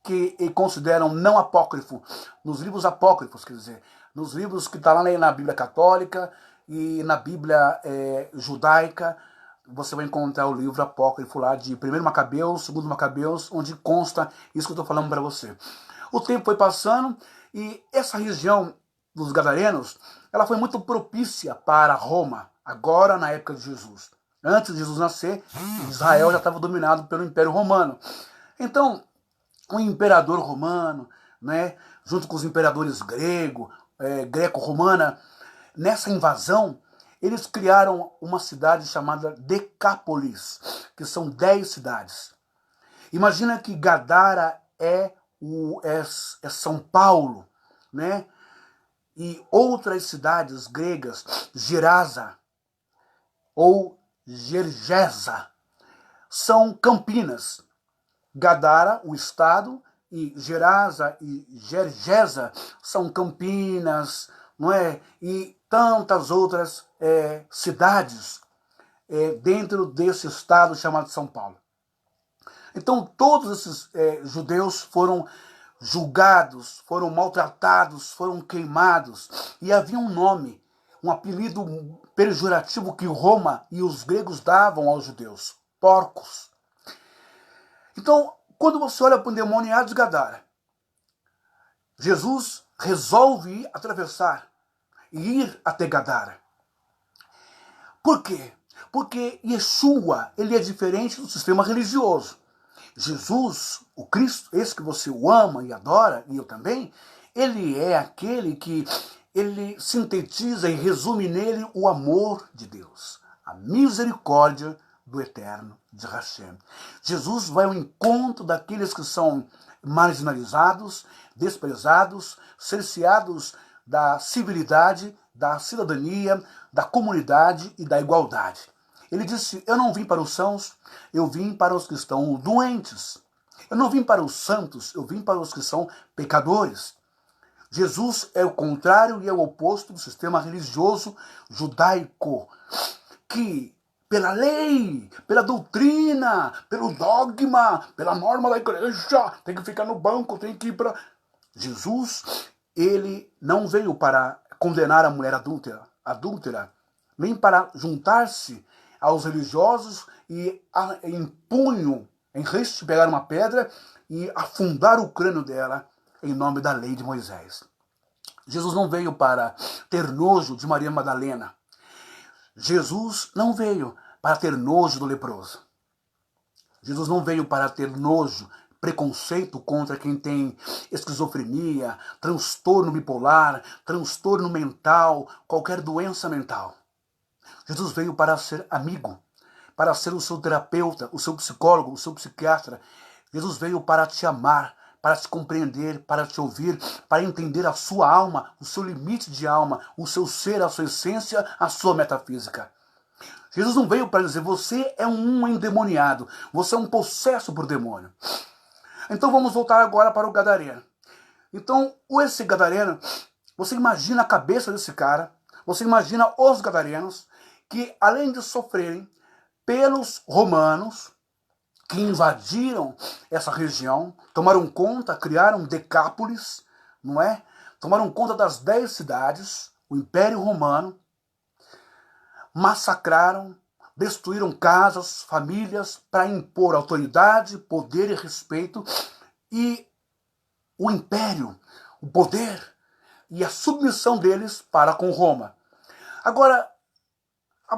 que consideram não apócrifo, nos livros apócrifos, quer dizer, nos livros que estão lá na Bíblia Católica e na Bíblia judaica. Você vai encontrar o livro apócrifo lá de 1 Macabeus, 2 Macabeus, onde consta isso que eu estou falando para você. O tempo foi passando e essa região dos Gadarenos, ela foi muito propícia para Roma, agora na época de Jesus. Antes de Jesus nascer, Israel já estava dominado pelo Império Romano. Então, o imperador romano, né, junto com os imperadores greco-romana, nessa invasão, eles criaram uma cidade chamada Decápolis, que são 10 cidades. Imagina que Gadara é São Paulo, né? E outras cidades gregas, Gerasa ou Gergesa, são Campinas. Gadara, o estado, e Gerasa e Gergesa são Campinas, não é? E tantas outras cidades dentro desse estado chamado São Paulo. Então todos esses judeus foram julgados, foram maltratados, foram queimados, e havia um nome, um apelido pejorativo que Roma e os gregos davam aos judeus: porcos. Então, quando você olha para o endemoniado de Gadara, Jesus resolve atravessar e ir até Gadara. Por quê? Porque Yeshua, ele é diferente do sistema religioso. Jesus, o Cristo, esse que você o ama e adora, e eu também, ele é aquele que ele sintetiza e resume nele o amor de Deus, a misericórdia do Eterno de Hashem. Jesus vai ao encontro daqueles que são marginalizados, desprezados, cerceados da civilidade, da cidadania, da comunidade e da igualdade. Ele disse: eu não vim para os sãos, eu vim para os que estão doentes. Eu não vim para os santos, eu vim para os que são pecadores. Jesus é o contrário e é o oposto do sistema religioso judaico, que pela lei, pela doutrina, pelo dogma, pela norma da igreja, tem que ficar no banco, tem que ir para... Jesus, ele não veio para condenar a mulher adúltera, nem para juntar-se aos religiosos e em punho, em riste, pegar uma pedra e afundar o crânio dela em nome da lei de Moisés. Jesus não veio para ter nojo de Maria Madalena. Jesus não veio para ter nojo do leproso. Jesus não veio para ter nojo, preconceito contra quem tem esquizofrenia, transtorno bipolar, transtorno mental, qualquer doença mental. Jesus veio para ser amigo, para ser o seu terapeuta, o seu psicólogo, o seu psiquiatra. Jesus veio para te amar, para te compreender, para te ouvir, para entender a sua alma, o seu limite de alma, o seu ser, a sua essência, a sua metafísica. Jesus não veio para dizer: você é um endemoniado, você é um possesso por demônio. Então vamos voltar agora para o Gadareno. Então, esse Gadareno, você imagina a cabeça desse cara, você imagina os Gadarenos, que além de sofrerem pelos romanos, que invadiram essa região, tomaram conta, criaram Decápolis, não é? Tomaram conta das 10 cidades, o Império Romano, massacraram, destruíram casas, famílias, para impor autoridade, poder e respeito, e o império, o poder e a submissão deles para com Roma. Agora,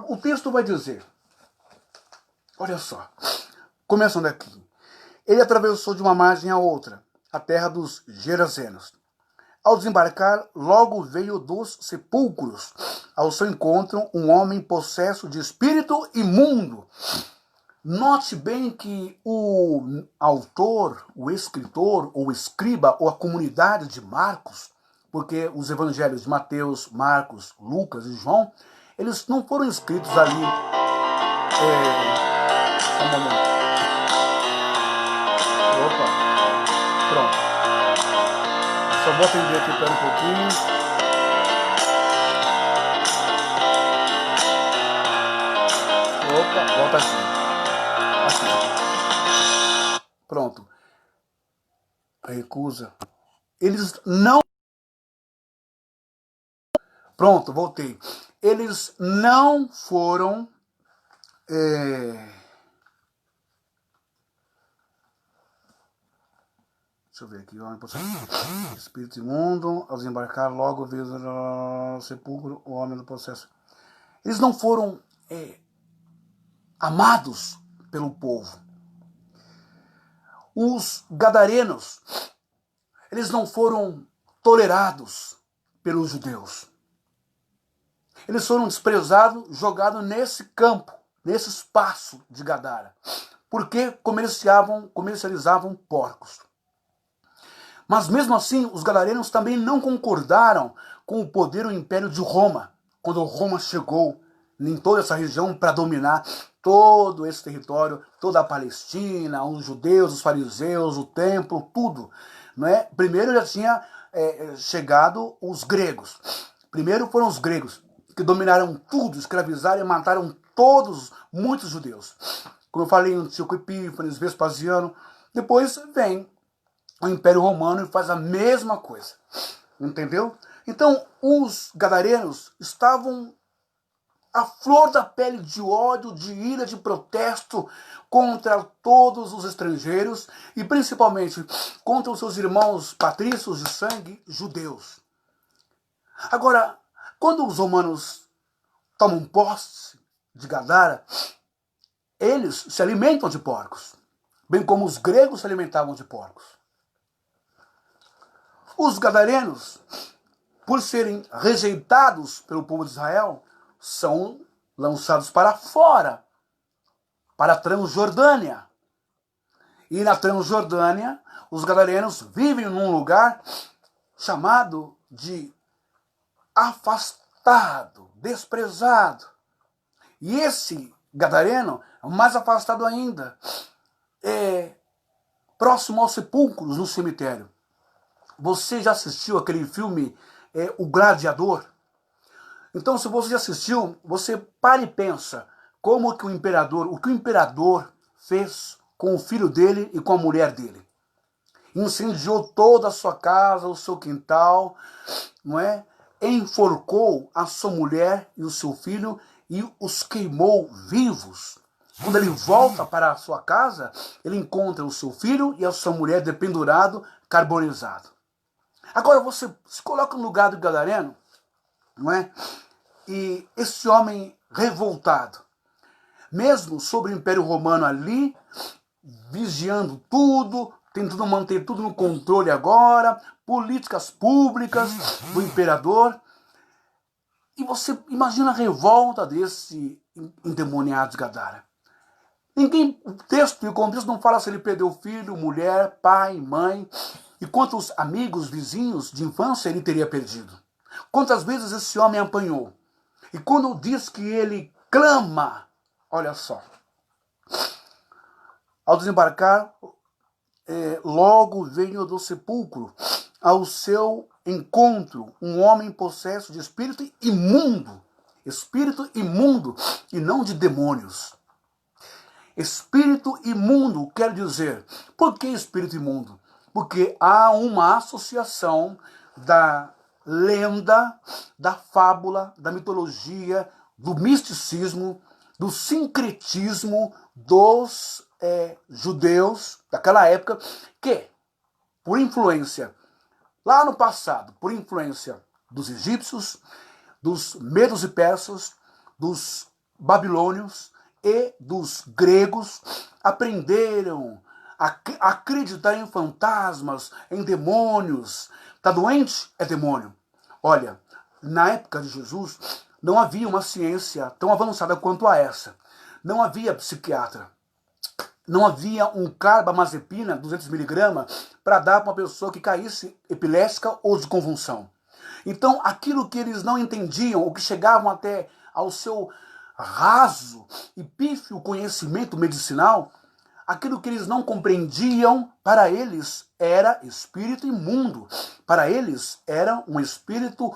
o texto vai dizer, olha só, começando aqui: ele atravessou de uma margem à outra, a terra dos Gerazenos. Ao desembarcar, logo veio dos sepulcros ao seu encontro um homem possesso de espírito imundo. Note bem que o autor, o escritor, ou escriba, ou a comunidade de Marcos, porque os evangelhos de Mateus, Marcos, Lucas e João, eles não foram escritos ali... Um momento. Opa, pronto. Só vou atender aqui, pera um pouquinho. Opa, volta aqui. Assim. Pronto. Recusa. Eles não... Pronto, voltei. Eles não foram... Deixa eu ver aqui. Espírito imundo, ao desembarcar, logo veio o sepulcro, o homem do processo. Eles não foram amados pelo povo. Os gadarenos, eles não foram tolerados pelos judeus. Eles foram desprezados, jogados nesse campo, nesse espaço de Gadara, porque comercializavam porcos. Mas mesmo assim, os gadarenos também não concordaram com o poder do Império de Roma, quando Roma chegou em toda essa região para dominar todo esse território, toda a Palestina, os judeus, os fariseus, o templo, tudo. Não é? Primeiro já tinha chegado os gregos. Primeiro foram os gregos, que dominaram tudo, escravizaram e mataram muitos judeus. Como eu falei, Antíoco Epífanes, Vespasiano. Depois vem o Império Romano e faz a mesma coisa. Entendeu? Então, os gadarenos estavam à flor da pele de ódio, de ira, de protesto contra todos os estrangeiros e principalmente contra os seus irmãos patrícios de sangue judeus. Agora, quando os romanos tomam posse de Gadara, eles se alimentam de porcos, bem como os gregos se alimentavam de porcos. Os gadarenos, por serem rejeitados pelo povo de Israel, são lançados para fora, para a Transjordânia. E na Transjordânia, os gadarenos vivem num lugar chamado de afastado, desprezado. E esse gadareno, mais afastado ainda, próximo aos sepulcros no cemitério. Você já assistiu aquele filme O Gladiador? Então, se você já assistiu, você para e pensa o que o imperador fez com o filho dele e com a mulher dele. Incendiou toda a sua casa, o seu quintal, não é? Enforcou a sua mulher e o seu filho e os queimou vivos. Quando ele volta para a sua casa, ele encontra o seu filho e a sua mulher dependurado, carbonizado. Agora você se coloca no lugar do gadareno, não é? E esse homem revoltado, mesmo sobre o Império Romano ali, vigiando tudo, tentando manter tudo no controle agora, políticas públicas do imperador. E você imagina a revolta desse endemoniado de Gadara. O texto e o contexto não fala se ele perdeu filho, mulher, pai, mãe, e quantos amigos, vizinhos de infância ele teria perdido. Quantas vezes esse homem apanhou. E quando diz que ele clama, olha só. Ao desembarcar, logo veio do sepulcro ao seu encontro um homem possesso de espírito imundo e não de demônios. Espírito imundo quer dizer, por que espírito imundo? Porque há uma associação da lenda, da fábula, da mitologia, do misticismo, do sincretismo dos judeus daquela época, que, por influência, lá no passado, por influência dos egípcios, dos medos e persas, dos babilônios e dos gregos, aprenderam a acreditar em fantasmas, em demônios. Está doente? É demônio. Olha, na época de Jesus, não havia uma ciência tão avançada quanto a essa. Não havia psiquiatra. Não havia um carbamazepina, 200 miligramas, para dar para uma pessoa que caísse epilética ou de convulsão. Então, aquilo que eles não entendiam, ou que chegavam até ao seu raso e pífio conhecimento medicinal, aquilo que eles não compreendiam, para eles era espírito imundo. Para eles era um espírito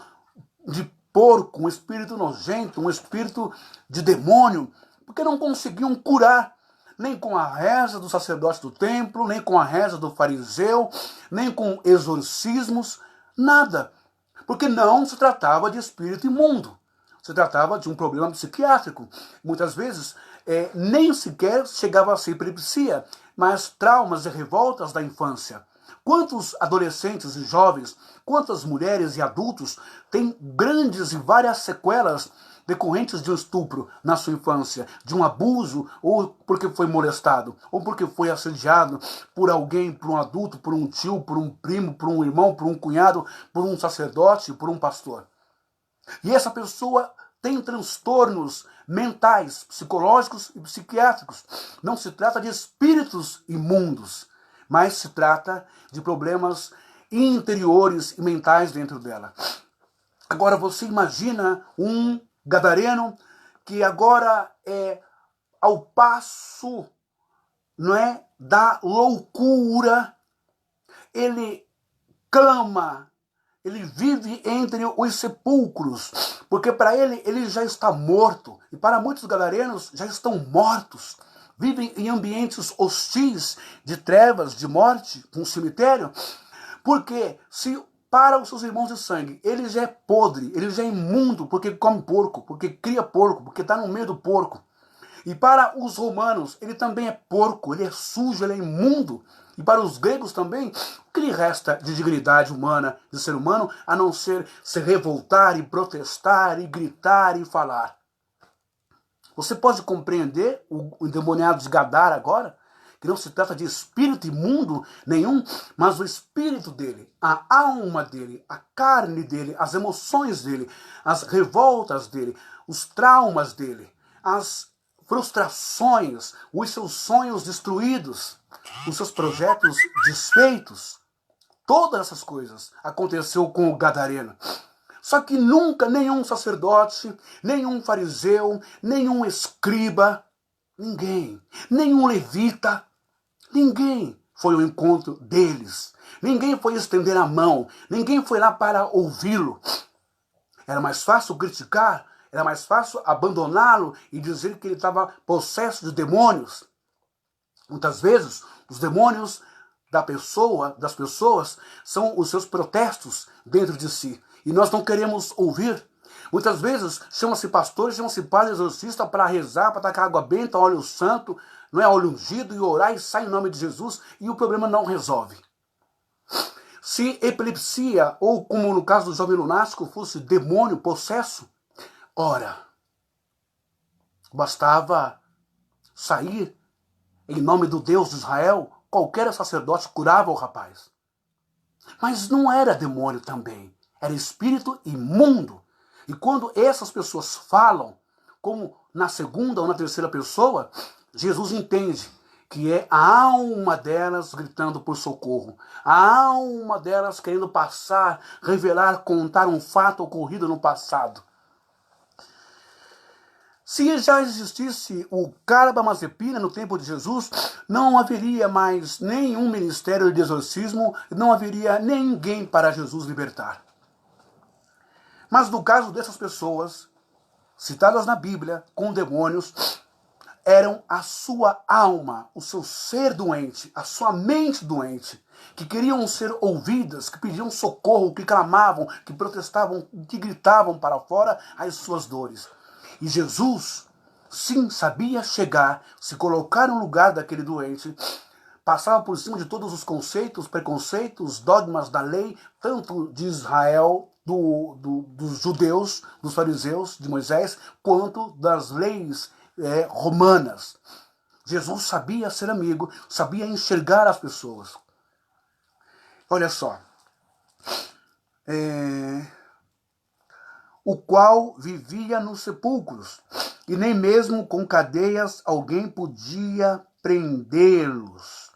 de porco, um espírito nojento, um espírito de demônio, porque não conseguiam curar, nem com a reza do sacerdote do templo, nem com a reza do fariseu, nem com exorcismos, nada. Porque não se tratava de espírito imundo. Se tratava de um problema psiquiátrico. Muitas vezes, nem sequer chegava a ser epilepsia, mas traumas e revoltas da infância. Quantos adolescentes e jovens, quantas mulheres e adultos têm grandes e várias sequelas decorrentes de um estupro na sua infância, de um abuso, ou porque foi molestado, ou porque foi assediado por alguém, por um adulto, por um tio, por um primo, por um irmão, por um cunhado, por um sacerdote, por um pastor. E essa pessoa tem transtornos mentais, psicológicos e psiquiátricos. Não se trata de espíritos imundos, mas se trata de problemas interiores e mentais dentro dela. Agora você imagina um gadareno que agora é ao passo, não é, da loucura. Ele clama, ele vive entre os sepulcros, porque para ele já está morto, e para muitos gadarenos já estão mortos. Vivem em ambientes hostis, de trevas, de morte, um cemitério, porque se para os seus irmãos de sangue ele já é podre, ele já é imundo, porque come porco, porque cria porco, porque está no meio do porco. E para os romanos ele também é porco, ele é sujo, ele é imundo. E para os gregos também, o que lhe resta de dignidade humana, de ser humano, a não ser se revoltar e protestar e gritar e falar. Você pode compreender o endemoniado de Gadara agora? Que não se trata de espírito imundo nenhum, mas o espírito dele, a alma dele, a carne dele, as emoções dele, as revoltas dele, os traumas dele, as frustrações, os seus sonhos destruídos, os seus projetos desfeitos. Todas essas coisas aconteceu com o gadareno. Só que nunca nenhum sacerdote, nenhum fariseu, nenhum escriba, ninguém, nenhum levita, ninguém foi ao encontro deles. Ninguém foi estender a mão, ninguém foi lá para ouvi-lo. Era mais fácil criticar, era mais fácil abandoná-lo e dizer que ele estava possesso de demônios. Muitas vezes, os demônios das pessoas, são os seus protestos dentro de si. E nós não queremos ouvir. Muitas vezes, chama-se pastor, chama-se padre exorcista para rezar, para tacar água benta, óleo santo, não é, óleo ungido, e orar e sai em nome de Jesus, e o problema não resolve. Se epilepsia, ou como no caso do jovem lunático, fosse demônio, possesso, ora, bastava sair em nome do Deus de Israel, qualquer sacerdote curava o rapaz. Mas não era demônio também, era espírito imundo. E quando essas pessoas falam, como na segunda ou na terceira pessoa, Jesus entende que é a alma delas gritando por socorro, a alma delas querendo passar, revelar, contar um fato ocorrido no passado. Se já existisse o Carbamazepina no tempo de Jesus, não haveria mais nenhum ministério de exorcismo, não haveria ninguém para Jesus libertar. Mas no caso dessas pessoas, citadas na Bíblia, com demônios, eram a sua alma, o seu ser doente, a sua mente doente, que queriam ser ouvidas, que pediam socorro, que clamavam, que protestavam, que gritavam para fora as suas dores. E Jesus, sim, sabia chegar, se colocar no lugar daquele doente, passava por cima de todos os conceitos, preconceitos, dogmas da lei, tanto de Israel, dos judeus, dos fariseus, de Moisés, quanto das leis romanas. Jesus sabia ser amigo, sabia enxergar as pessoas. Olha só. O qual vivia nos sepulcros, e nem mesmo com cadeias alguém podia prendê-los,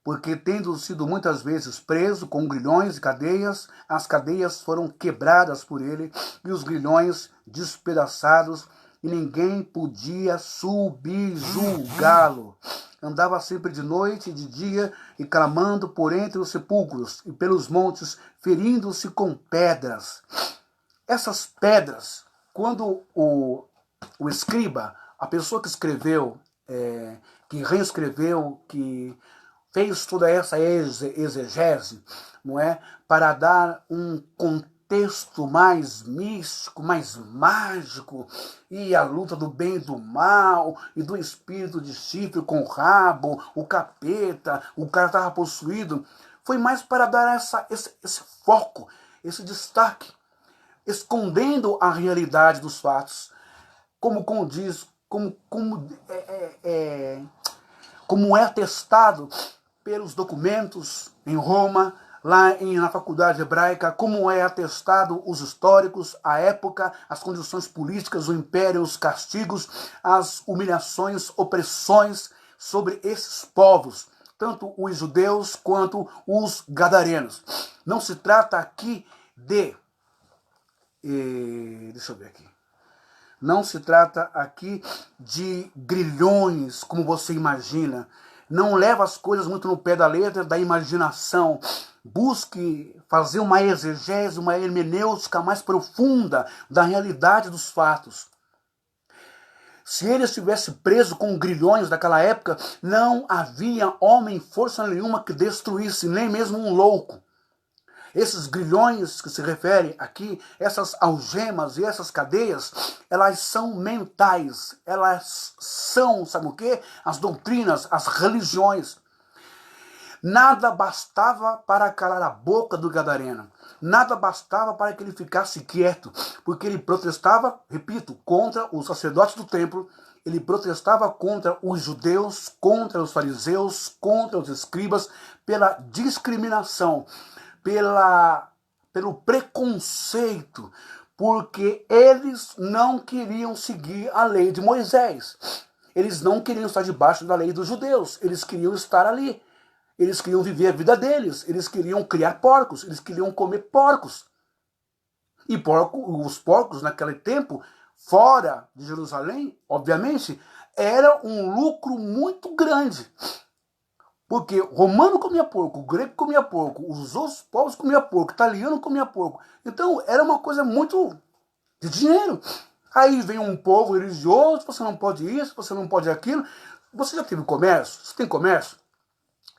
porque tendo sido muitas vezes preso com grilhões e cadeias, as cadeias foram quebradas por ele, e os grilhões despedaçados, e ninguém podia subjugá-lo. Andava sempre de noite e de dia, e clamando por entre os sepulcros, e pelos montes, ferindo-se com pedras. Essas pedras, quando o escriba, a pessoa que escreveu que reescreveu, que fez toda essa exegese, não é? Para dar um contexto mais místico, mais mágico, e a luta do bem e do mal, e do espírito de chifre com o rabo, o capeta, o cara estava possuído. Foi mais para dar esse foco, esse destaque, escondendo a realidade dos fatos, como condiz, como é atestado pelos documentos em Roma, na faculdade hebraica, como é atestado os históricos, a época, as condições políticas, o império, os castigos, as humilhações, opressões sobre esses povos, tanto os judeus quanto os gadarenos. Não se trata aqui de... deixa eu ver aqui. Não se trata aqui de grilhões, como você imagina. Não leva as coisas muito no pé da letra, da imaginação. Busque fazer uma exegese, uma hermenêutica mais profunda da realidade dos fatos. Se ele estivesse preso com grilhões daquela época, não havia homem, força nenhuma que destruísse, nem mesmo um louco. Esses grilhões que se refere aqui, essas algemas e essas cadeias, elas são mentais, elas são, sabe o quê? As doutrinas, as religiões. Nada bastava para calar a boca do gadareno, nada bastava para que ele ficasse quieto, porque ele protestava, repito, contra os sacerdotes do templo, ele protestava contra os judeus, contra os fariseus, contra os escribas, pela discriminação, pelo preconceito, porque eles não queriam seguir a lei de Moisés. Eles não queriam estar debaixo da lei dos judeus, eles queriam estar ali. Eles queriam viver a vida deles, eles queriam criar porcos, eles queriam comer porcos. E os porcos naquele tempo, fora de Jerusalém, obviamente, era um lucro muito grande. Porque o romano comia porco, o grego comia porco, os outros povos comiam porco, o italiano comia porco. Então era uma coisa muito de dinheiro. Aí vem um povo religioso, você não pode isso, você não pode aquilo. Você já teve comércio? Você tem comércio?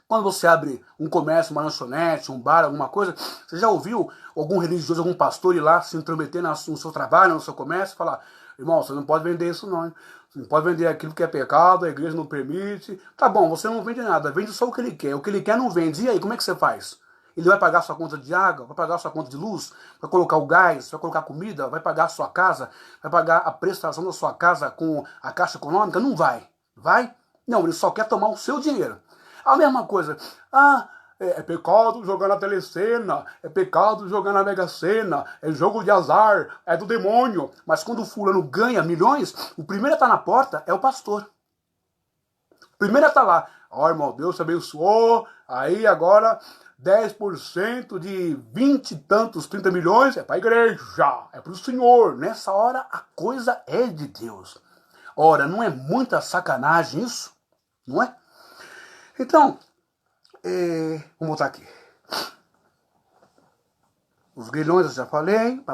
Quando você abre um comércio, uma lanchonete, um bar, alguma coisa, você já ouviu algum religioso, algum pastor ir lá se intrometer no seu trabalho, no seu comércio, e falar: irmão, você não pode vender isso não, hein? Você não pode vender aquilo que é pecado, a igreja não permite. Tá bom, você não vende nada, vende só o que ele quer. O que ele quer não vende. E aí, como é que você faz? Ele vai pagar sua conta de água, vai pagar sua conta de luz, vai colocar o gás, vai colocar comida, vai pagar a sua casa, vai pagar a prestação da sua casa com a Caixa Econômica? Não vai. Vai? Não, ele só quer tomar o seu dinheiro. A mesma coisa. É pecado jogar na telecena, é pecado jogar na Mega Sena, é jogo de azar, é do demônio. Mas quando o fulano ganha milhões, o primeiro a estar na porta é o pastor. O primeiro a estar lá: ó, irmão, Deus te abençoou, aí agora 10% de 20 e tantos, 30 milhões é para a igreja, é para o Senhor. Nessa hora a coisa é de Deus. Ora, não é muita sacanagem isso? Não é? Então, vamos voltar aqui. Os grilhões eu já falei,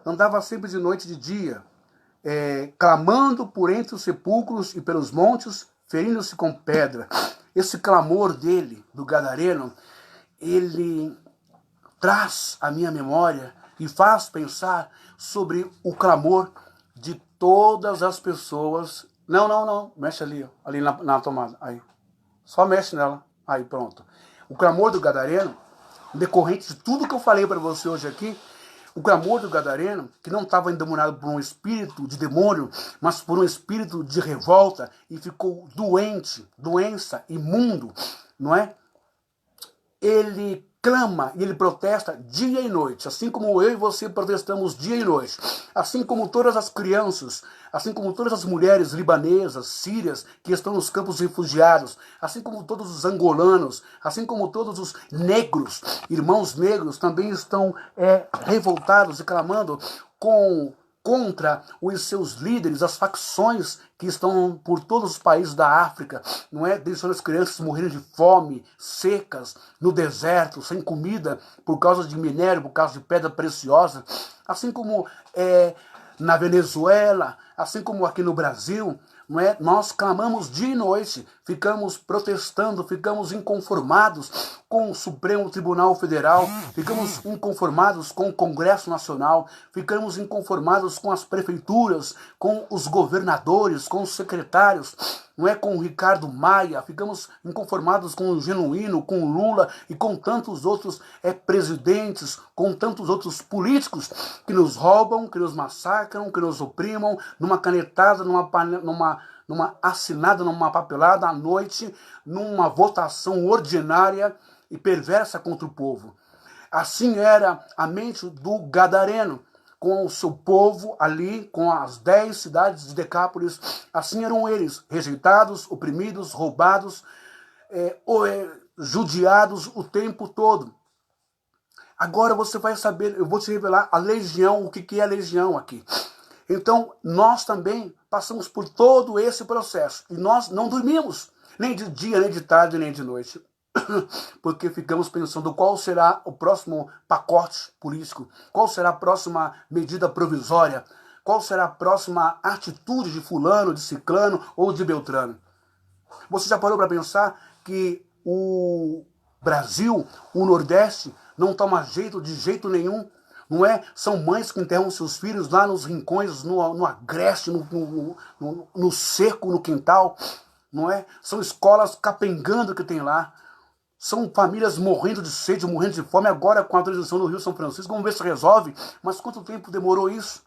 andava sempre de noite e de dia, clamando por entre os sepulcros e pelos montes, ferindo-se com pedra. Esse clamor dele, do gadareno, ele traz à minha memória e faz pensar sobre o clamor de todas as pessoas. Não, mexe ali na tomada, aí. Só mexe nela. Aí, pronto. O clamor do gadareno, decorrente de tudo que eu falei para você hoje aqui, o clamor do gadareno, que não estava endemoniado por um espírito de demônio, mas por um espírito de revolta, e ficou doente, doença, imundo, não é? Ele clama e ele protesta dia e noite, assim como eu e você protestamos dia e noite, assim como todas as crianças, assim como todas as mulheres libanesas, sírias, que estão nos campos refugiados, assim como todos os angolanos, assim como todos os negros, irmãos negros, também estão revoltados e clamando contra os seus líderes, as facções que estão por todos os países da África, não é? Deixando as crianças morrendo de fome, secas, no deserto, sem comida, por causa de minério, por causa de pedra preciosa. Assim como na Venezuela, assim como aqui no Brasil, não é? Nós clamamos dia e noite, ficamos protestando, ficamos inconformados com o Supremo Tribunal Federal, ficamos inconformados com o Congresso Nacional, ficamos inconformados com as prefeituras, com os governadores, com os secretários, não é, com o Ricardo Maia, ficamos inconformados com o Genuíno, com o Lula e com tantos outros presidentes, com tantos outros políticos que nos roubam, que nos massacram, que nos oprimam, numa canetada, numa assinada, numa papelada à noite, numa votação ordinária e perversa contra o povo. Assim era a mente do gadareno, com o seu povo ali, com as 10 cidades de Decápolis. Assim eram eles, rejeitados, oprimidos, roubados, judiados o tempo todo. Agora você vai saber, eu vou te revelar a legião, o que é a legião aqui. Então, nós também passamos por todo esse processo. E nós não dormimos, nem de dia, nem de tarde, nem de noite. Porque ficamos pensando qual será o próximo pacote político, qual será a próxima medida provisória, qual será a próxima atitude de fulano, de ciclano ou de beltrano. Você já parou para pensar que o Brasil, o Nordeste, não toma jeito de jeito nenhum? Não é? São mães que enterram seus filhos lá nos rincões, no agreste, no seco, no quintal. Não é? São escolas capengando que tem lá. São famílias morrendo de sede, morrendo de fome. Agora, com a transição do Rio São Francisco, vamos ver se resolve. Mas quanto tempo demorou isso?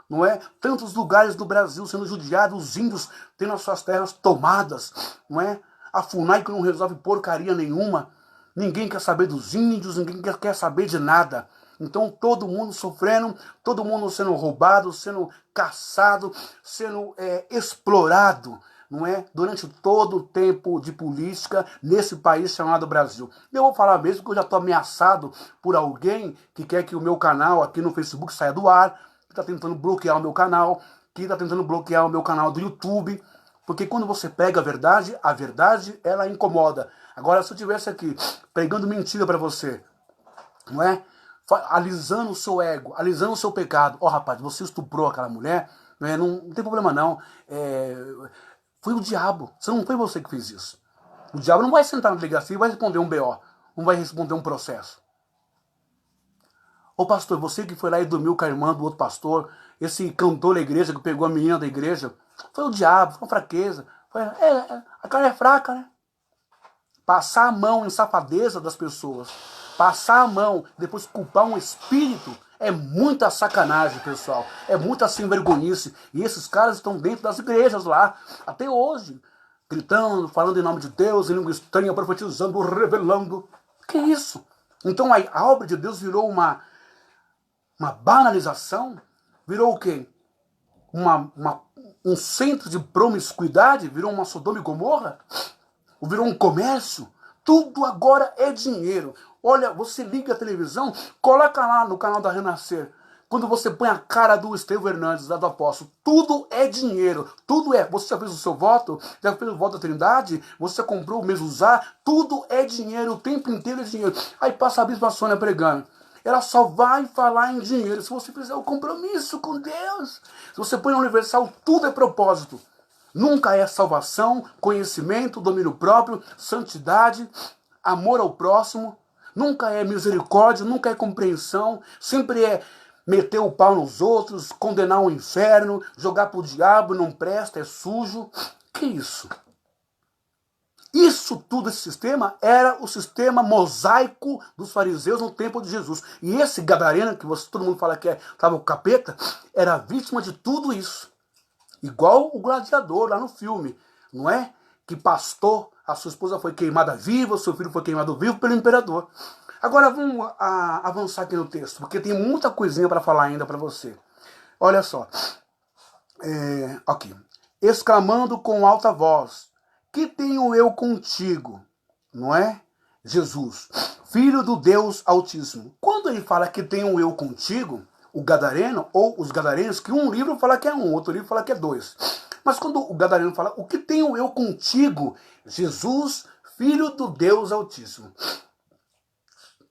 Não é? Tantos lugares do Brasil sendo judiados, os índios tendo as suas terras tomadas. Não é? A FUNAI que não resolve porcaria nenhuma. Ninguém quer saber dos índios, ninguém quer saber de nada. Então todo mundo sofrendo, todo mundo sendo roubado, sendo caçado, sendo explorado, não é? Durante todo o tempo de política nesse país chamado Brasil. Eu vou falar mesmo que eu já estou ameaçado por alguém que quer que o meu canal aqui no Facebook saia do ar, que está tentando bloquear o meu canal, que está tentando bloquear o meu canal do YouTube, porque quando você pega a verdade ela incomoda. Agora, se eu estivesse aqui pregando mentira para você, não é? Alisando o seu ego, alisando o seu pecado. Rapaz, você estuprou aquela mulher, não tem problema não. Foi o diabo, não foi você que fez isso. O diabo não vai sentar na delegacia e vai responder um BO, não vai responder um processo. Ô pastor, você que foi lá e dormiu com a irmã do outro pastor, esse cantor da igreja que pegou a menina da igreja, foi o diabo, foi uma fraqueza. A cara é fraca, né? Passar a mão em safadeza das pessoas, passar a mão, depois culpar um espírito, é muita sacanagem, pessoal. É muita sem-vergonhice. E esses caras estão dentro das igrejas lá, até hoje, gritando, falando em nome de Deus, em língua estranha, profetizando, revelando. Que isso? Então a obra de Deus virou uma banalização? Virou o quê? Um centro de promiscuidade? Virou uma Sodoma e Gomorra? Ou virou um comércio? Tudo agora é dinheiro. Olha, você liga a televisão, coloca lá no canal da Renascer. Quando você põe a cara do Estevão Hernandes, lá do apóstolo, tudo é dinheiro. Tudo é. Você já fez o seu voto? Já fez o voto da Trindade? Você já comprou o Mezuzá? Tudo é dinheiro. O tempo inteiro é dinheiro. Aí passa a Bispa Sônia pregando. Ela só vai falar em dinheiro se você fizer o compromisso com Deus. Se você põe no Universal, tudo é propósito. Nunca é salvação, conhecimento, domínio próprio, santidade, amor ao próximo. Nunca é misericórdia, nunca é compreensão. Sempre é meter o pau nos outros, condenar o inferno, jogar pro diabo, não presta, é sujo. Que isso? Isso tudo, esse sistema, era o sistema mosaico dos fariseus no tempo de Jesus. E esse gadareno, que todo mundo fala que estava o capeta, era vítima de tudo isso. Igual o gladiador lá no filme, não é? Que pastor, a sua esposa foi queimada viva, o seu filho foi queimado vivo pelo imperador. Agora vamos avançar aqui no texto, porque tem muita coisinha para falar ainda para você. Olha só. Aqui. Exclamando com alta voz, que tenho eu contigo? Não é? Jesus, filho do Deus Altíssimo. Quando ele fala que tenho eu contigo, o gadareno, ou os gadarenos, que um livro fala que é um, outro livro fala que é dois. Mas quando o gadareno fala, o que tenho eu contigo? Jesus, filho do Deus Altíssimo.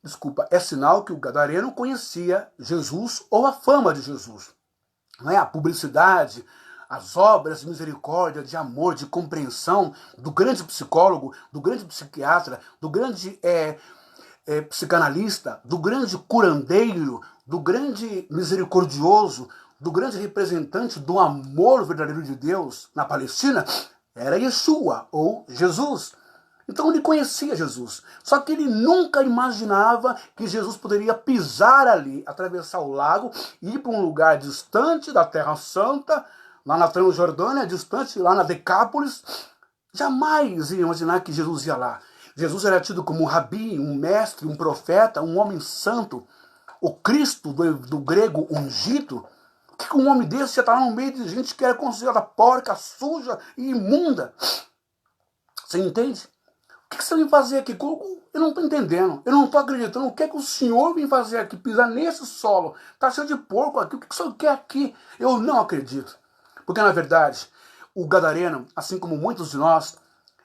Desculpa, é sinal que o gadareno conhecia Jesus ou a fama de Jesus. Não é? A publicidade, as obras de misericórdia, de amor, de compreensão do grande psicólogo, do grande psiquiatra, do grande psicanalista, do grande curandeiro, do grande misericordioso, do grande representante do amor verdadeiro de Deus na Palestina, era Yeshua, ou Jesus. Então ele conhecia Jesus, só que ele nunca imaginava que Jesus poderia pisar ali, atravessar o lago, ir para um lugar distante da Terra Santa, lá na Transjordânia, distante lá na Decápolis. Jamais ia imaginar que Jesus ia lá. Jesus era tido como um rabi, um mestre, um profeta, um homem santo, o Cristo do grego ungido. Por que um homem desse ia estar lá no meio de gente que era considerada porca, suja e imunda? Você entende? O que você vem fazer aqui? Eu não estou entendendo. Eu não estou acreditando. O que é que o senhor vem fazer aqui? Pisar nesse solo? Está cheio de porco aqui. O que o senhor quer aqui? Eu não acredito. Porque, na verdade, o gadareno, assim como muitos de nós,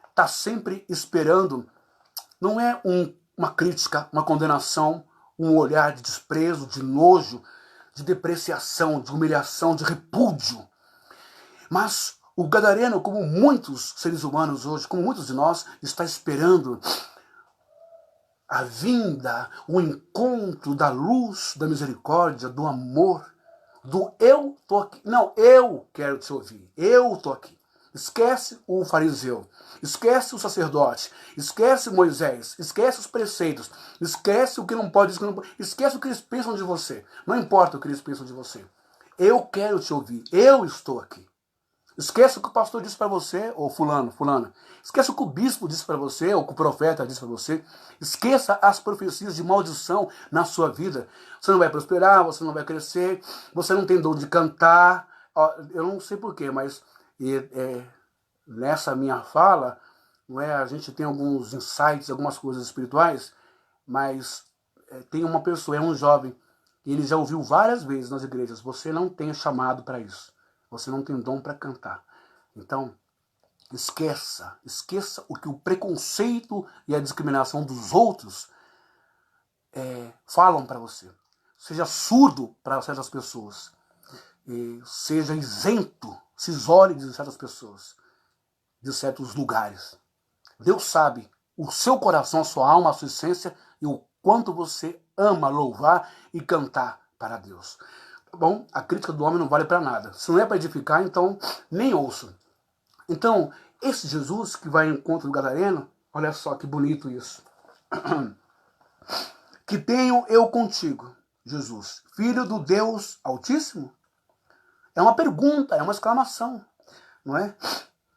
está sempre esperando. Não é uma crítica, uma condenação, um olhar de desprezo, de nojo, de depreciação, de humilhação, de repúdio. Mas o gadareno, como muitos seres humanos hoje, como muitos de nós, está esperando a vinda, o encontro da luz, da misericórdia, do amor, do eu tô aqui. Não, eu quero te ouvir, eu tô aqui. Esquece o fariseu, esquece o sacerdote, esquece Moisés, esquece os preceitos, esquece o que não pode, esquece o que eles pensam de você. Não importa o que eles pensam de você. Eu quero te ouvir, eu estou aqui. Esqueça o que o pastor disse para você, ou fulana. Esqueça o que o bispo disse para você, ou o que o profeta disse para você. Esqueça as profecias de maldição na sua vida. Você não vai prosperar, você não vai crescer, você não tem dom de cantar. Eu não sei porquê, mas nessa minha fala, não é, a gente tem alguns insights, algumas coisas espirituais, mas tem uma pessoa, é um jovem, e ele já ouviu várias vezes nas igrejas: você não tem chamado para isso. Você não tem dom para cantar. Então, esqueça o que o preconceito e a discriminação dos outros falam para você. Seja surdo para certas pessoas. Seja isento, se isole de certas pessoas, de certos lugares. Deus sabe o seu coração, a sua alma, a sua essência e o quanto você ama louvar e cantar para Deus. Bom, a crítica do homem não vale para nada. Se não é para edificar, então nem ouço. Então, esse Jesus que vai ao encontro do gadareno, olha só que bonito isso. Que tenho eu contigo, Jesus, filho do Deus Altíssimo? É uma pergunta, é uma exclamação, não é?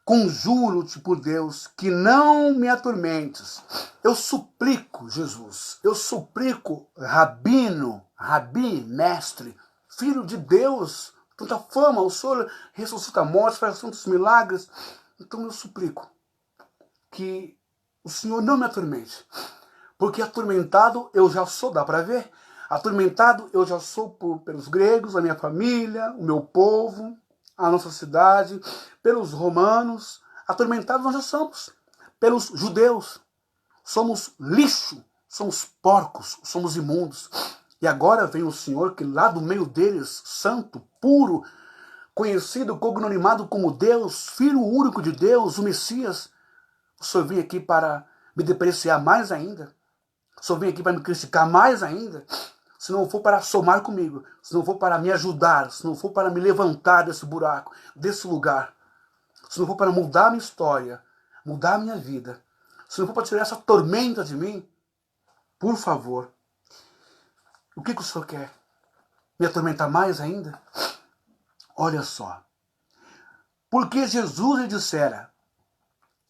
Conjuro-te por Deus que não me atormentes. Eu suplico, Jesus, eu suplico, rabi, mestre, Filho de Deus, tanta fama, o Senhor ressuscita mortos, faz tantos milagres. Então eu suplico que o Senhor não me atormente. Porque atormentado eu já sou, dá para ver? Atormentado eu já sou pelos gregos, a minha família, o meu povo, a nossa cidade, pelos romanos. Atormentados nós já somos. Pelos judeus. Somos lixo, somos porcos, somos imundos. E agora vem o Senhor que lá do meio deles, santo, puro, conhecido, cognomado como Deus, Filho único de Deus, o Messias. O Senhor vem aqui para me depreciar mais ainda. O Senhor vem aqui para me criticar mais ainda. Se não for para somar comigo, se não for para me ajudar, se não for para me levantar desse buraco, desse lugar, se não for para mudar a minha história, mudar a minha vida, se não for para tirar essa tormenta de mim, por favor, o que o Senhor quer? Me atormentar mais ainda? Olha só. Porque Jesus lhe dissera: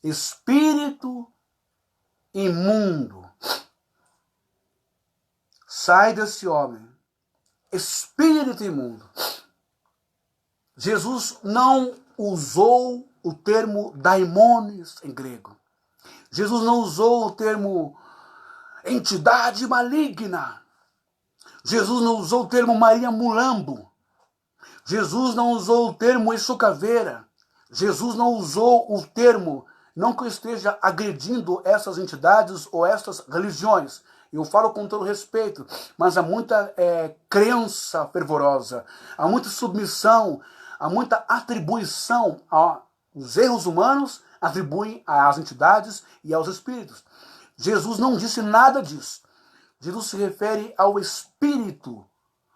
espírito imundo, sai desse homem. Espírito imundo. Jesus não usou o termo daimones em grego. Jesus não usou o termo entidade maligna. Jesus não usou o termo Maria Mulambo. Jesus não usou o termo Exu Caveira. Jesus não usou o termo, não que eu esteja agredindo essas entidades ou essas religiões. Eu falo com todo respeito, mas há muita crença fervorosa, há muita submissão há muita atribuição aos erros humanos, atribuem às entidades e aos espíritos. Jesus não disse nada disso. Jesus se refere ao espírito,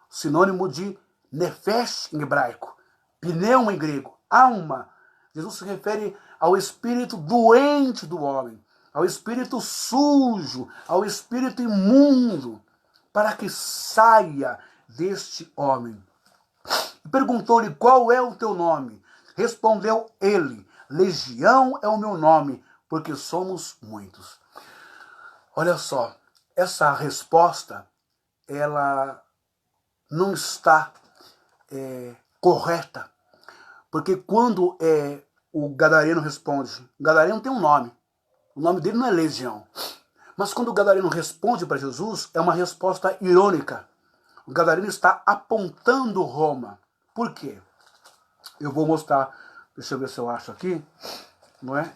sinônimo de nefesh em hebraico, pneuma em grego, alma. Jesus se refere ao espírito doente do homem, ao espírito sujo, ao espírito imundo, para que saia deste homem. E perguntou-lhe: qual é o teu nome? Respondeu ele: Legião é o meu nome, porque somos muitos. Olha só, essa resposta, ela não está correta. Porque quando o gadareno responde, o gadareno tem um nome, o nome dele não é Legião. Mas quando o gadareno responde para Jesus, é uma resposta irônica. O gadareno está apontando Roma. Por quê? Eu vou mostrar, deixa eu ver se eu acho aqui, não é?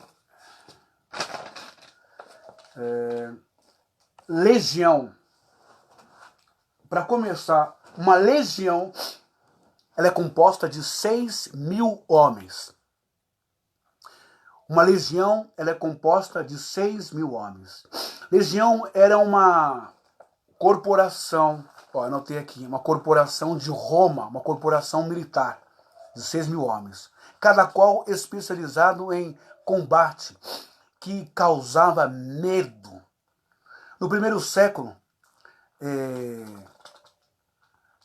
Legião. Para começar, uma legião, ela é composta de 6.000 homens. Uma legião, ela é composta de 6.000 homens. Legião era uma corporação, anotei aqui, uma corporação de Roma, uma corporação militar de 6.000 homens, cada qual especializado em combate, que causava medo. No primeiro século,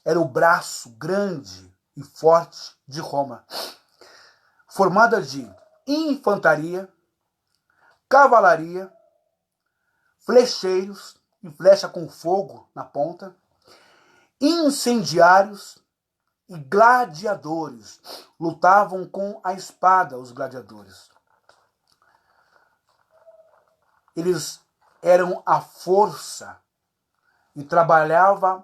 era o braço grande e forte de Roma, formada de infantaria, cavalaria, flecheiros e flecha com fogo na ponta, incendiários e gladiadores. Lutavam com a espada, os gladiadores. Eles eram a força e trabalhavam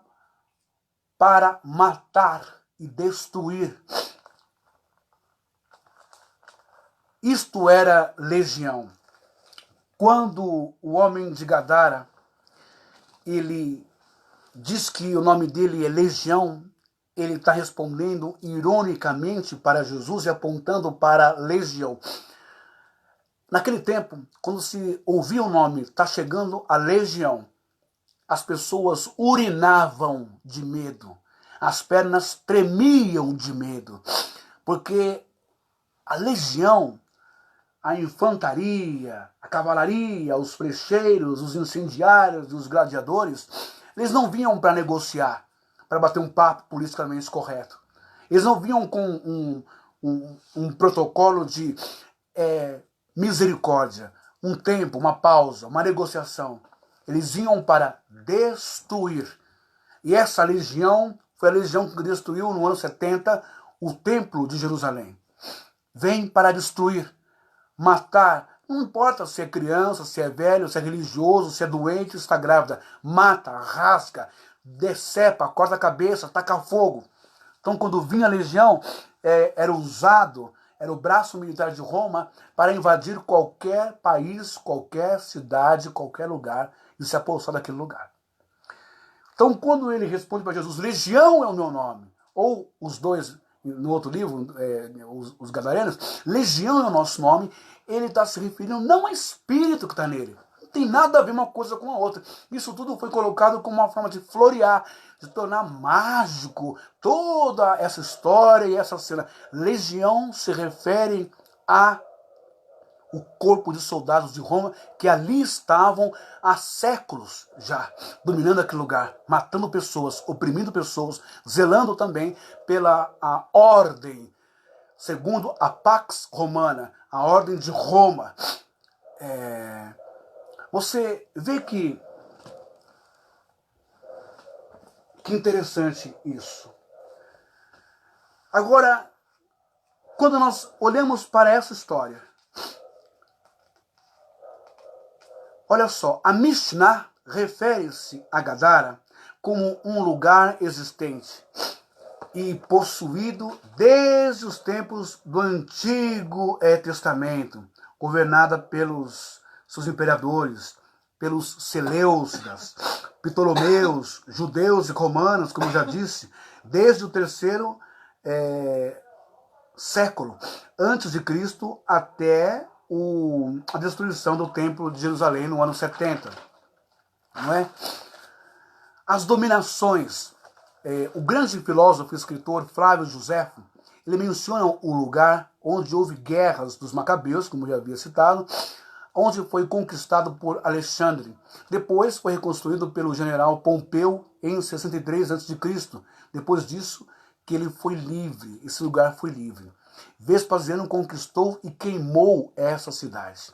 para matar e destruir. Isto era legião. Quando o homem de Gadara, ele diz que o nome dele é Legião, ele está respondendo ironicamente para Jesus e apontando para Legião. Naquele tempo, quando se ouvia o nome, está chegando a Legião, as pessoas urinavam de medo, as pernas tremiam de medo, porque a legião, a infantaria, a cavalaria, os flecheiros, os incendiários, os gladiadores, eles não vinham para negociar, para bater um papo politicamente correto. Eles não vinham com um protocolo de misericórdia, um tempo, uma pausa, uma negociação. Eles vinham para destruir. E essa legião foi a legião que destruiu no ano 70 o templo de Jerusalém. Vem para destruir, matar. Não importa se é criança, se é velho, se é religioso, se é doente, se está grávida. Mata, rasga, decepa, corta a cabeça, taca fogo. Então, quando vinha a legião, era usado, era o braço militar de Roma para invadir qualquer país, qualquer cidade, qualquer lugar e se apossar daquele lugar. Então, quando ele responde para Jesus, Legião é o meu nome, ou os dois, no outro livro, os gadarenos, Legião é o nosso nome, ele está se referindo não ao espírito que está nele. Não tem nada a ver uma coisa com a outra. Isso tudo foi colocado como uma forma de florear, de tornar mágico toda essa história e essa cena. Legião se refere a o corpo de soldados de Roma que ali estavam há séculos já, dominando aquele lugar, matando pessoas, oprimindo pessoas, zelando também pela a ordem, segundo a Pax Romana, a ordem de Roma. Você vê que interessante isso. Agora, quando nós olhamos para essa história, olha só, a Mishnah refere-se a Gadara como um lugar existente e possuído desde os tempos do Antigo Testamento, governada pelos seus imperadores, pelos Seleucidas, Ptolomeus, judeus e romanos, como já disse, desde o terceiro século antes de Cristo até a destruição do Templo de Jerusalém no ano 70. Não é? As dominações. O grande filósofo e escritor Flávio Josefo, ele menciona o lugar onde houve guerras dos Macabeus, como eu já havia citado, onde foi conquistado por Alexandre. Depois foi reconstruído pelo general Pompeu em 63 a.C. Depois disso, que ele foi livre, esse lugar foi livre. Vespasiano conquistou e queimou essa cidade.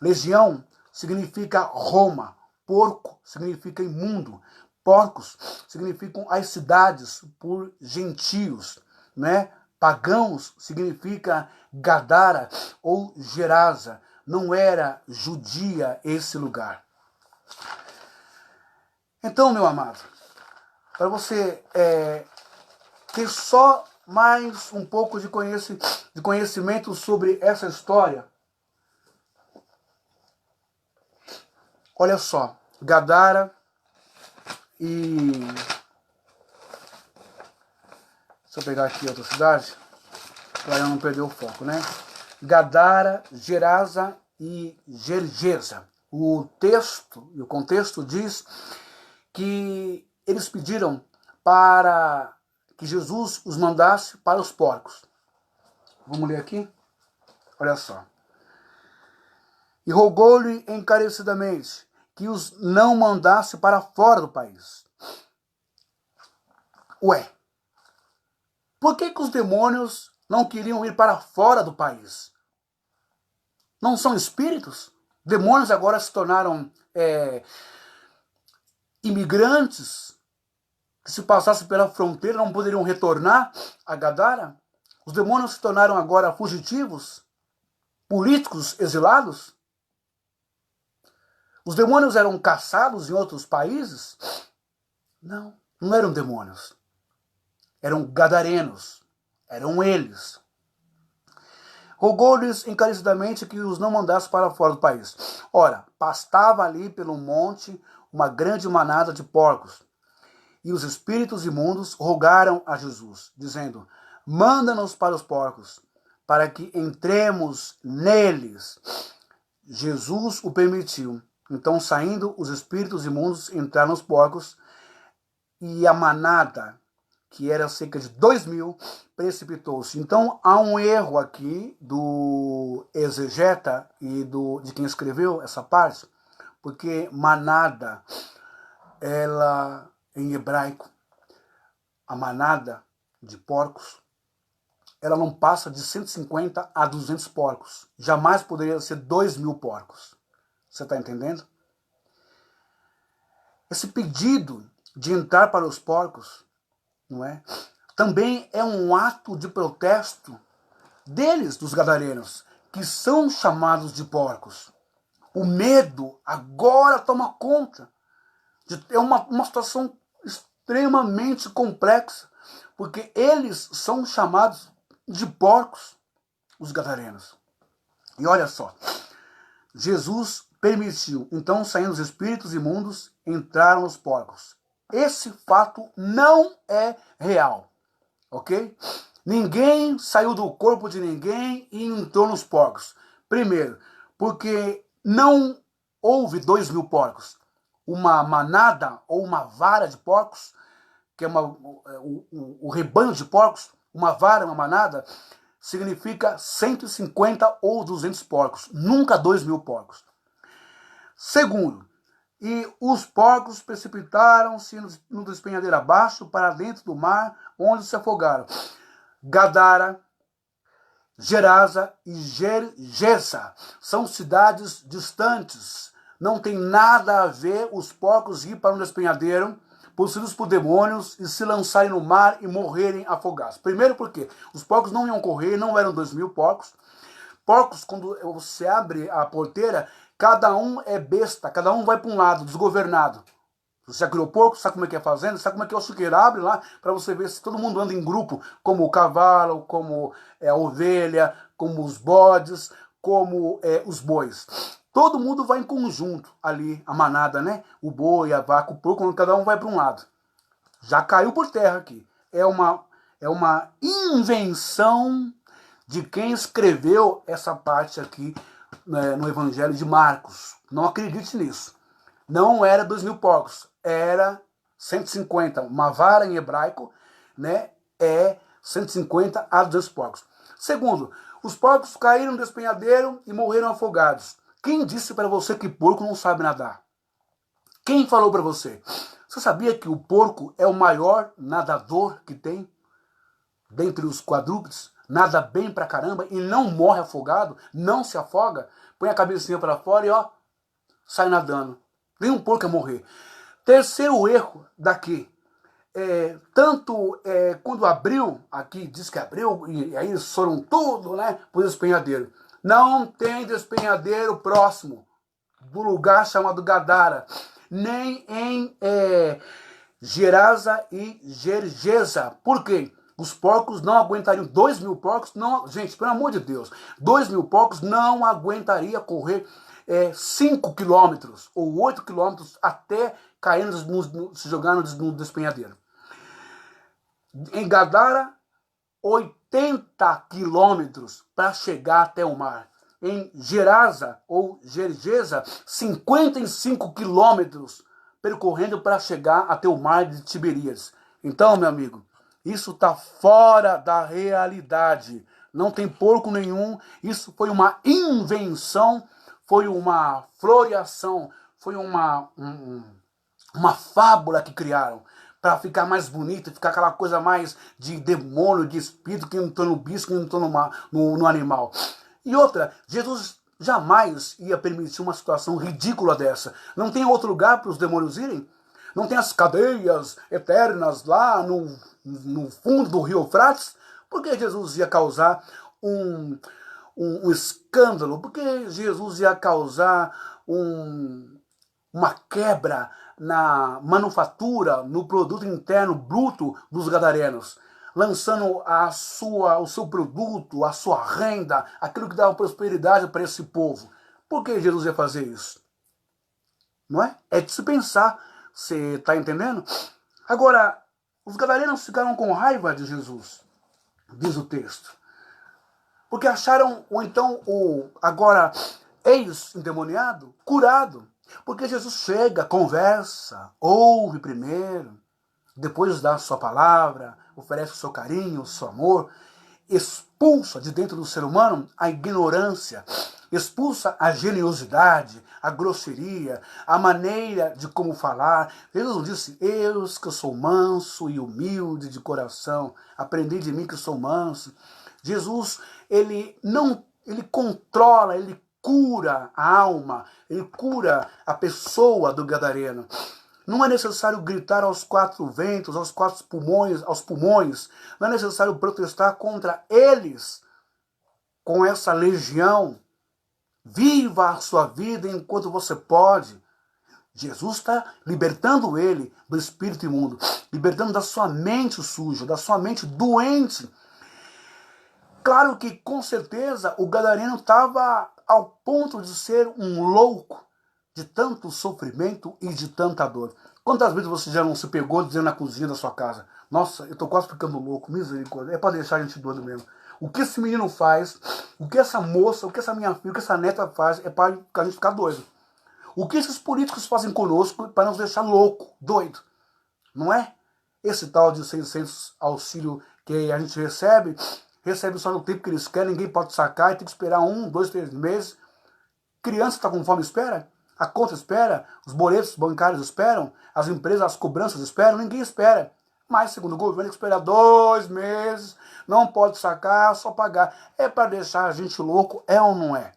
Legião significa Roma, porco significa imundo, porcos significam as cidades por gentios, né? Pagãos significa Gadara ou Gerasa. Não era judia esse lugar. Então, meu amado, para você ter só mais um pouco de conhecimento sobre essa história, olha só, Gadara e... Deixa eu pegar aqui outra cidade, para eu não perder o foco, né? Gadara, Gerasa e Gergesa. O texto e o contexto diz que eles pediram para que Jesus os mandasse para os porcos. Vamos ler aqui? Olha só. E rogou-lhe encarecidamente que os não mandasse para fora do país. Ué, por que os demônios não queriam ir para fora do país? Não são espíritos? Demônios agora se tornaram imigrantes que, se passassem pela fronteira, não poderiam retornar a Gadara? Os demônios se tornaram agora fugitivos? Políticos exilados? Os demônios eram caçados em outros países? Não, não eram demônios. Eram gadarenos. Eram eles. Rogou-lhes encarecidamente que os não mandasse para fora do país. Ora, pastava ali pelo monte uma grande manada de porcos. E os espíritos imundos rogaram a Jesus, dizendo: manda-nos para os porcos, para que entremos neles. Jesus o permitiu. Então, saindo, os espíritos imundos entraram nos porcos, e a manada, que era cerca de 2.000, precipitou-se. Então, há um erro aqui do exegeta e de quem escreveu essa parte, porque manada, ela, em hebraico, a manada de porcos, ela não passa de 150 a 200 porcos. Jamais poderia ser 2.000 porcos. Você está entendendo? Esse pedido de entrar para os porcos, não é? Também é um ato de protesto deles, dos gadarenos, que são chamados de porcos. O medo agora toma conta. É uma situação extremamente complexa, porque eles são chamados de porcos, os gadarenos. E olha só, Jesus permitiu, então, saindo os espíritos imundos, entraram os porcos. Esse fato não é real, ok? Ninguém saiu do corpo de ninguém e entrou nos porcos. Primeiro, porque não houve 2.000 porcos. Uma manada ou uma vara de porcos, que é o rebanho de porcos, uma vara, uma manada, significa 150 ou 200 porcos, nunca 2.000 porcos. Segundo, e os porcos precipitaram-se no despenhadeiro abaixo para dentro do mar, onde se afogaram. Gadara, Gerasa e Gergesa são cidades distantes. Não tem nada a ver os porcos ir para um despenhadeiro, possuídos por demônios, e se lançarem no mar e morrerem afogados. Primeiro porque os porcos não iam correr, não eram 2.000 porcos. Porcos, quando você abre a porteira, cada um é besta, cada um vai para um lado, desgovernado. Você já criou porco, sabe como é que é fazenda, sabe como é que é o chiqueiro, abre lá para você ver se todo mundo anda em grupo, como o cavalo, como a ovelha, como os bodes, como os bois. Todo mundo vai em conjunto ali, a manada, né? O boi, a vaca, o porco, cada um vai para um lado. Já caiu por terra aqui. é uma invenção de quem escreveu essa parte aqui, né, no Evangelho de Marcos. Não acredite nisso. Não era 2.000 porcos, era 150. Uma vara em hebraico, né, é 150 a 200 porcos. Segundo, os porcos caíram no despenhadeiro e morreram afogados. Quem disse para você que porco não sabe nadar? Quem falou para você? Você sabia que o porco é o maior nadador que tem? Dentre os quadrúpedes, nada bem pra caramba e não morre afogado, não se afoga, põe a cabecinha para fora e ó, sai nadando. Nenhum porco ia morrer. Terceiro erro daqui. Quando abriu, aqui diz que abriu, e aí eles foram tudo, né, pro despenhadeiro. Não tem despenhadeiro próximo do lugar chamado Gadara, nem em Gerasa e Gergesa. Por quê? Os porcos não aguentariam, 2.000 porcos, não, gente, pelo amor de Deus, 2.000 porcos não aguentaria correr 5 quilômetros ou 8 quilômetros até cair, se jogar no despenhadeiro. Em Gadara, 80 quilômetros para chegar até o mar. Em Gerasa ou Gergesa, 55 quilômetros percorrendo para chegar até o mar de Tiberíades. Então, meu amigo, isso está fora da realidade. Não tem porco nenhum. Isso foi uma invenção, foi uma floreação, foi uma fábula que criaram para ficar mais bonito, ficar aquela coisa mais de demônio, de espírito, que não estou no bicho, que não estou no animal. E outra, Jesus jamais ia permitir uma situação ridícula dessa. Não tem outro lugar para os demônios irem? Não tem as cadeias eternas lá no fundo do rio Eufrates? Por que Jesus ia causar um escândalo? Por que Jesus ia causar uma quebra na manufatura, no produto interno bruto dos gadarenos, lançando o seu produto, a sua renda, aquilo que dava prosperidade para esse povo? Por que Jesus ia fazer isso? Não é? É de se pensar. Você está entendendo? Agora, os gadarenos ficaram com raiva de Jesus, diz o texto, porque acharam, ou então, o agora ex-endemoniado curado. Porque Jesus chega, conversa, ouve primeiro, depois dá a sua palavra, oferece o seu carinho, o seu amor, expulsa de dentro do ser humano a ignorância, expulsa a geniosidade, a grosseria, a maneira de como falar. Jesus não disse: "Eis que eu sou manso e humilde de coração, aprendi de mim que sou manso". Jesus, ele controla, ele cura a alma, ele cura a pessoa do gadareno. Não é necessário gritar aos quatro ventos, aos pulmões. Não é necessário protestar contra eles com essa legião. Viva a sua vida enquanto você pode. Jesus está libertando ele do espírito imundo, libertando da sua mente suja, da sua mente doente. Claro que, com certeza, o gadareno estava ao ponto de ser um louco de tanto sofrimento e de tanta dor. Quantas vezes você já não se pegou dizendo na cozinha da sua casa: "Nossa, eu estou quase ficando louco, misericórdia, é para deixar a gente doido mesmo. O que esse menino faz, o que essa moça, o que essa minha filha, o que essa neta faz, é para a gente ficar doido. O que esses políticos fazem conosco para nos deixar louco, doido, não é? Esse tal de 600 auxílio que a gente recebe só no tempo que eles querem, ninguém pode sacar e tem que esperar 1, 2, 3 meses. Criança está com fome, espera. A conta espera, os boletos bancários esperam, as empresas, as cobranças esperam, ninguém espera. Mas, segundo o governo, tem que esperar 2 meses, não pode sacar, só pagar. É para deixar a gente louco, é ou não é?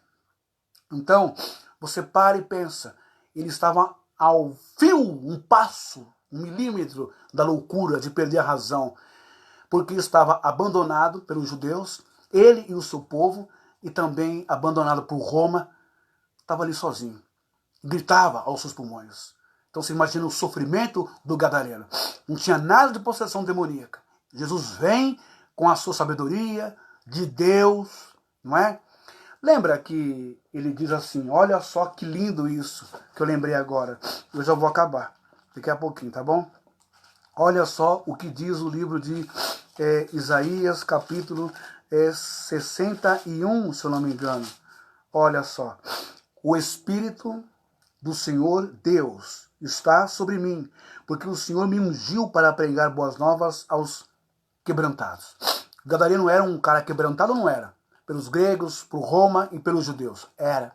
Então, você para e pensa, ele estava ao fio, um passo, 1 milímetro da loucura, de perder a razão, porque estava abandonado pelos judeus, ele e o seu povo, e também abandonado por Roma, estava ali sozinho. Gritava aos seus pulmões. Então você imagina o sofrimento do gadareno. Não tinha nada de possessão demoníaca. Jesus vem com a sua sabedoria de Deus, não é? Lembra que ele diz assim: olha só que lindo isso que eu lembrei agora. Eu já vou acabar daqui a pouquinho, tá bom? Olha só o que diz o livro de Isaías capítulo 61, se eu não me engano. Olha só. O Espírito do Senhor Deus está sobre mim, porque o Senhor me ungiu para pregar boas novas aos quebrantados. Gadareno era um cara quebrantado ou não era? Pelos gregos, por Roma e pelos judeus. Era.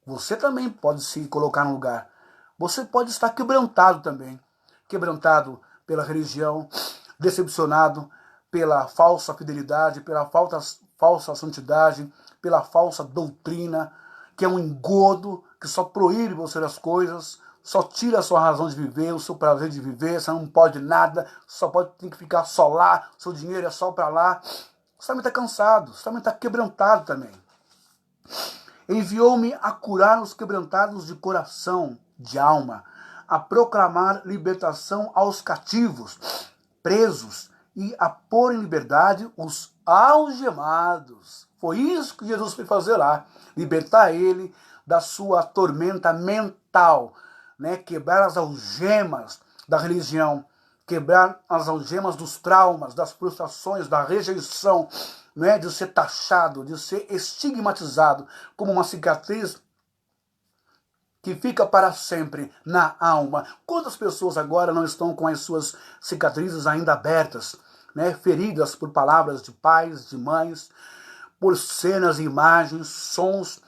Você também pode se colocar no lugar. Você pode estar quebrantado também. Quebrantado pela religião, decepcionado pela falsa fidelidade, pela falsa santidade, pela falsa doutrina, que é um engodo, que só proíbe você das coisas, só tira a sua razão de viver, o seu prazer de viver, você não pode nada, tem que ficar só lá, seu dinheiro é só para lá. Você também está cansado, você também está quebrantado também. Enviou-me a curar os quebrantados de coração, de alma, a proclamar libertação aos cativos, presos, e a pôr em liberdade os algemados. Foi isso que Jesus foi fazer lá, libertar ele da sua tormenta mental, né? Quebrar as algemas da religião, quebrar as algemas dos traumas, das frustrações, da rejeição, né? De ser taxado, de ser estigmatizado como uma cicatriz que fica para sempre na alma. Quantas pessoas agora não estão com as suas cicatrizes ainda abertas, né? Feridas por palavras de pais, de mães, por cenas e imagens, sons,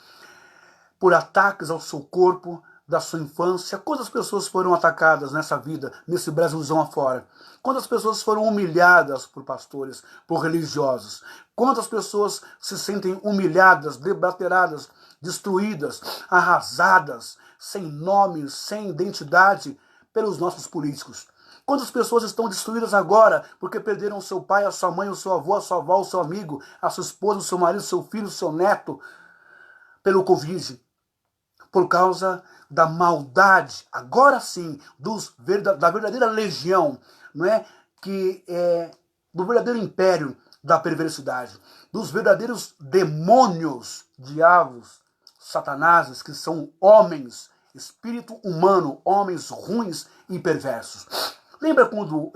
por ataques ao seu corpo, da sua infância. Quantas pessoas foram atacadas nessa vida, nesse Brasilzão afora? Quantas pessoas foram humilhadas por pastores, por religiosos? Quantas pessoas se sentem humilhadas, debateradas, destruídas, arrasadas, sem nome, sem identidade pelos nossos políticos? Quantas pessoas estão destruídas agora porque perderam o seu pai, a sua mãe, o seu avô, a sua avó, o seu amigo, a sua esposa, o seu marido, o seu filho, o seu neto, pelo Covid? Por causa da maldade, agora sim, da verdadeira legião, não é? Que é do verdadeiro império da perversidade, dos verdadeiros demônios, diabos, satanases, que são homens, espírito humano, homens ruins e perversos. Lembra quando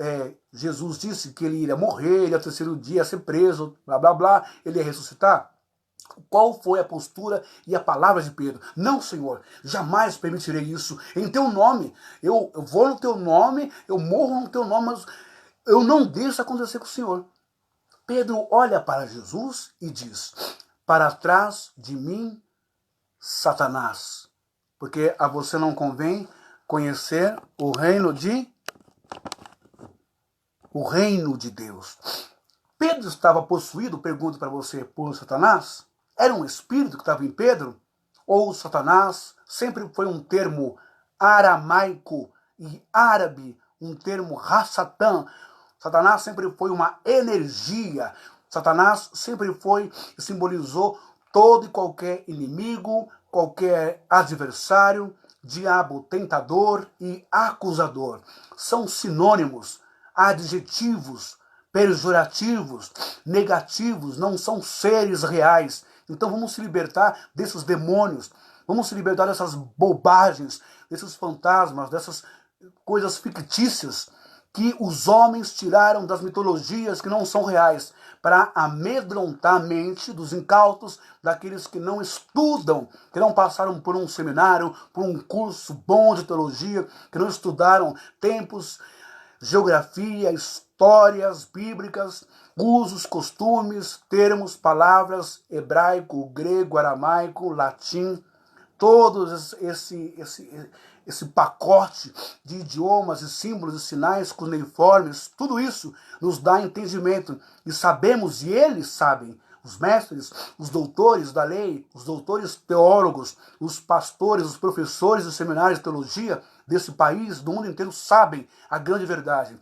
Jesus disse que ele iria morrer, ele ao terceiro dia ia ser preso, blá blá blá, ele ia ressuscitar? Qual foi a postura e a palavra de Pedro? Não, Senhor, jamais permitirei isso. Em teu nome, eu vou no teu nome, eu morro no teu nome, mas eu não deixo isso acontecer com o Senhor. Pedro olha para Jesus e diz: para trás de mim, Satanás, porque a você não convém conhecer o reino de Deus. Pedro estava possuído, pergunto para você, por Satanás? Era um espírito que estava em Pedro? Ou Satanás sempre foi um termo aramaico e árabe, um termo raçatã? Satanás sempre foi uma energia. Satanás sempre foi e simbolizou todo e qualquer inimigo, qualquer adversário, diabo tentador e acusador. São sinônimos, adjetivos, pejorativos, negativos, não são seres reais. Então vamos se libertar desses demônios, vamos se libertar dessas bobagens, desses fantasmas, dessas coisas fictícias que os homens tiraram das mitologias que não são reais, para amedrontar a mente dos incautos, daqueles que não estudam, que não passaram por um seminário, por um curso bom de teologia, que não estudaram tempos, geografia, histórias bíblicas, usos, costumes, termos, palavras, hebraico, grego, aramaico, latim, todos esse pacote de idiomas e símbolos e sinais cuneiformes, tudo isso nos dá entendimento e sabemos, e eles sabem, os mestres, os doutores da lei, os doutores teólogos, os pastores, os professores dos seminários de teologia desse país, do mundo inteiro, sabem a grande verdade.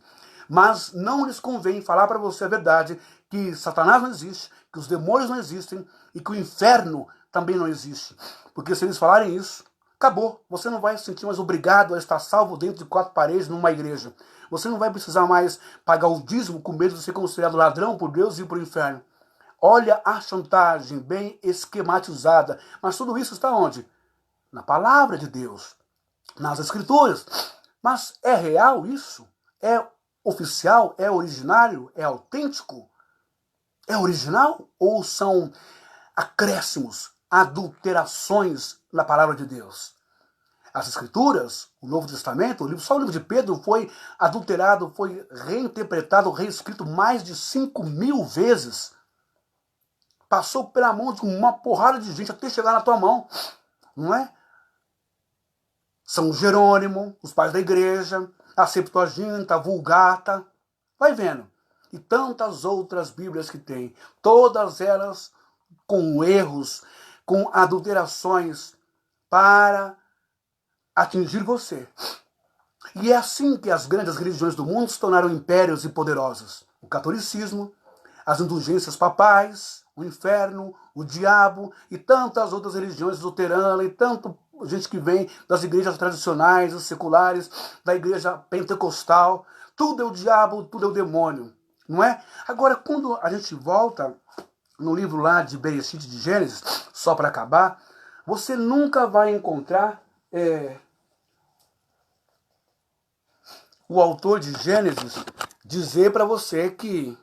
Mas não lhes convém falar para você a verdade, que Satanás não existe, que os demônios não existem e que o inferno também não existe. Porque se eles falarem isso, acabou. Você não vai se sentir mais obrigado a estar salvo dentro de quatro paredes numa igreja. Você não vai precisar mais pagar o dízimo com medo de ser considerado ladrão por Deus e ir para o inferno. Olha a chantagem bem esquematizada. Mas tudo isso está onde? Na palavra de Deus, nas escrituras. Mas é real isso? É oficial? É originário? É autêntico? É original? Ou são acréscimos, adulterações na palavra de Deus? As Escrituras, o Novo Testamento, só o livro de Pedro foi adulterado, foi reinterpretado, reescrito mais de 5.000 vezes. Passou pela mão de uma porrada de gente até chegar na tua mão, não é? São Jerônimo, os pais da igreja, a Septuaginta, a Vulgata, vai vendo. E tantas outras Bíblias que tem, todas elas com erros, com adulterações para atingir você. E é assim que as grandes religiões do mundo se tornaram impérios e poderosos. O catolicismo, as indulgências papais, o inferno, o diabo e tantas outras religiões luteranas e tanto gente que vem das igrejas tradicionais, seculares, da igreja pentecostal. Tudo é o diabo, tudo é o demônio, não é? Agora, quando a gente volta no livro lá de Bereshit, de Gênesis, só para acabar, você nunca vai encontrar o autor de Gênesis dizer para você que...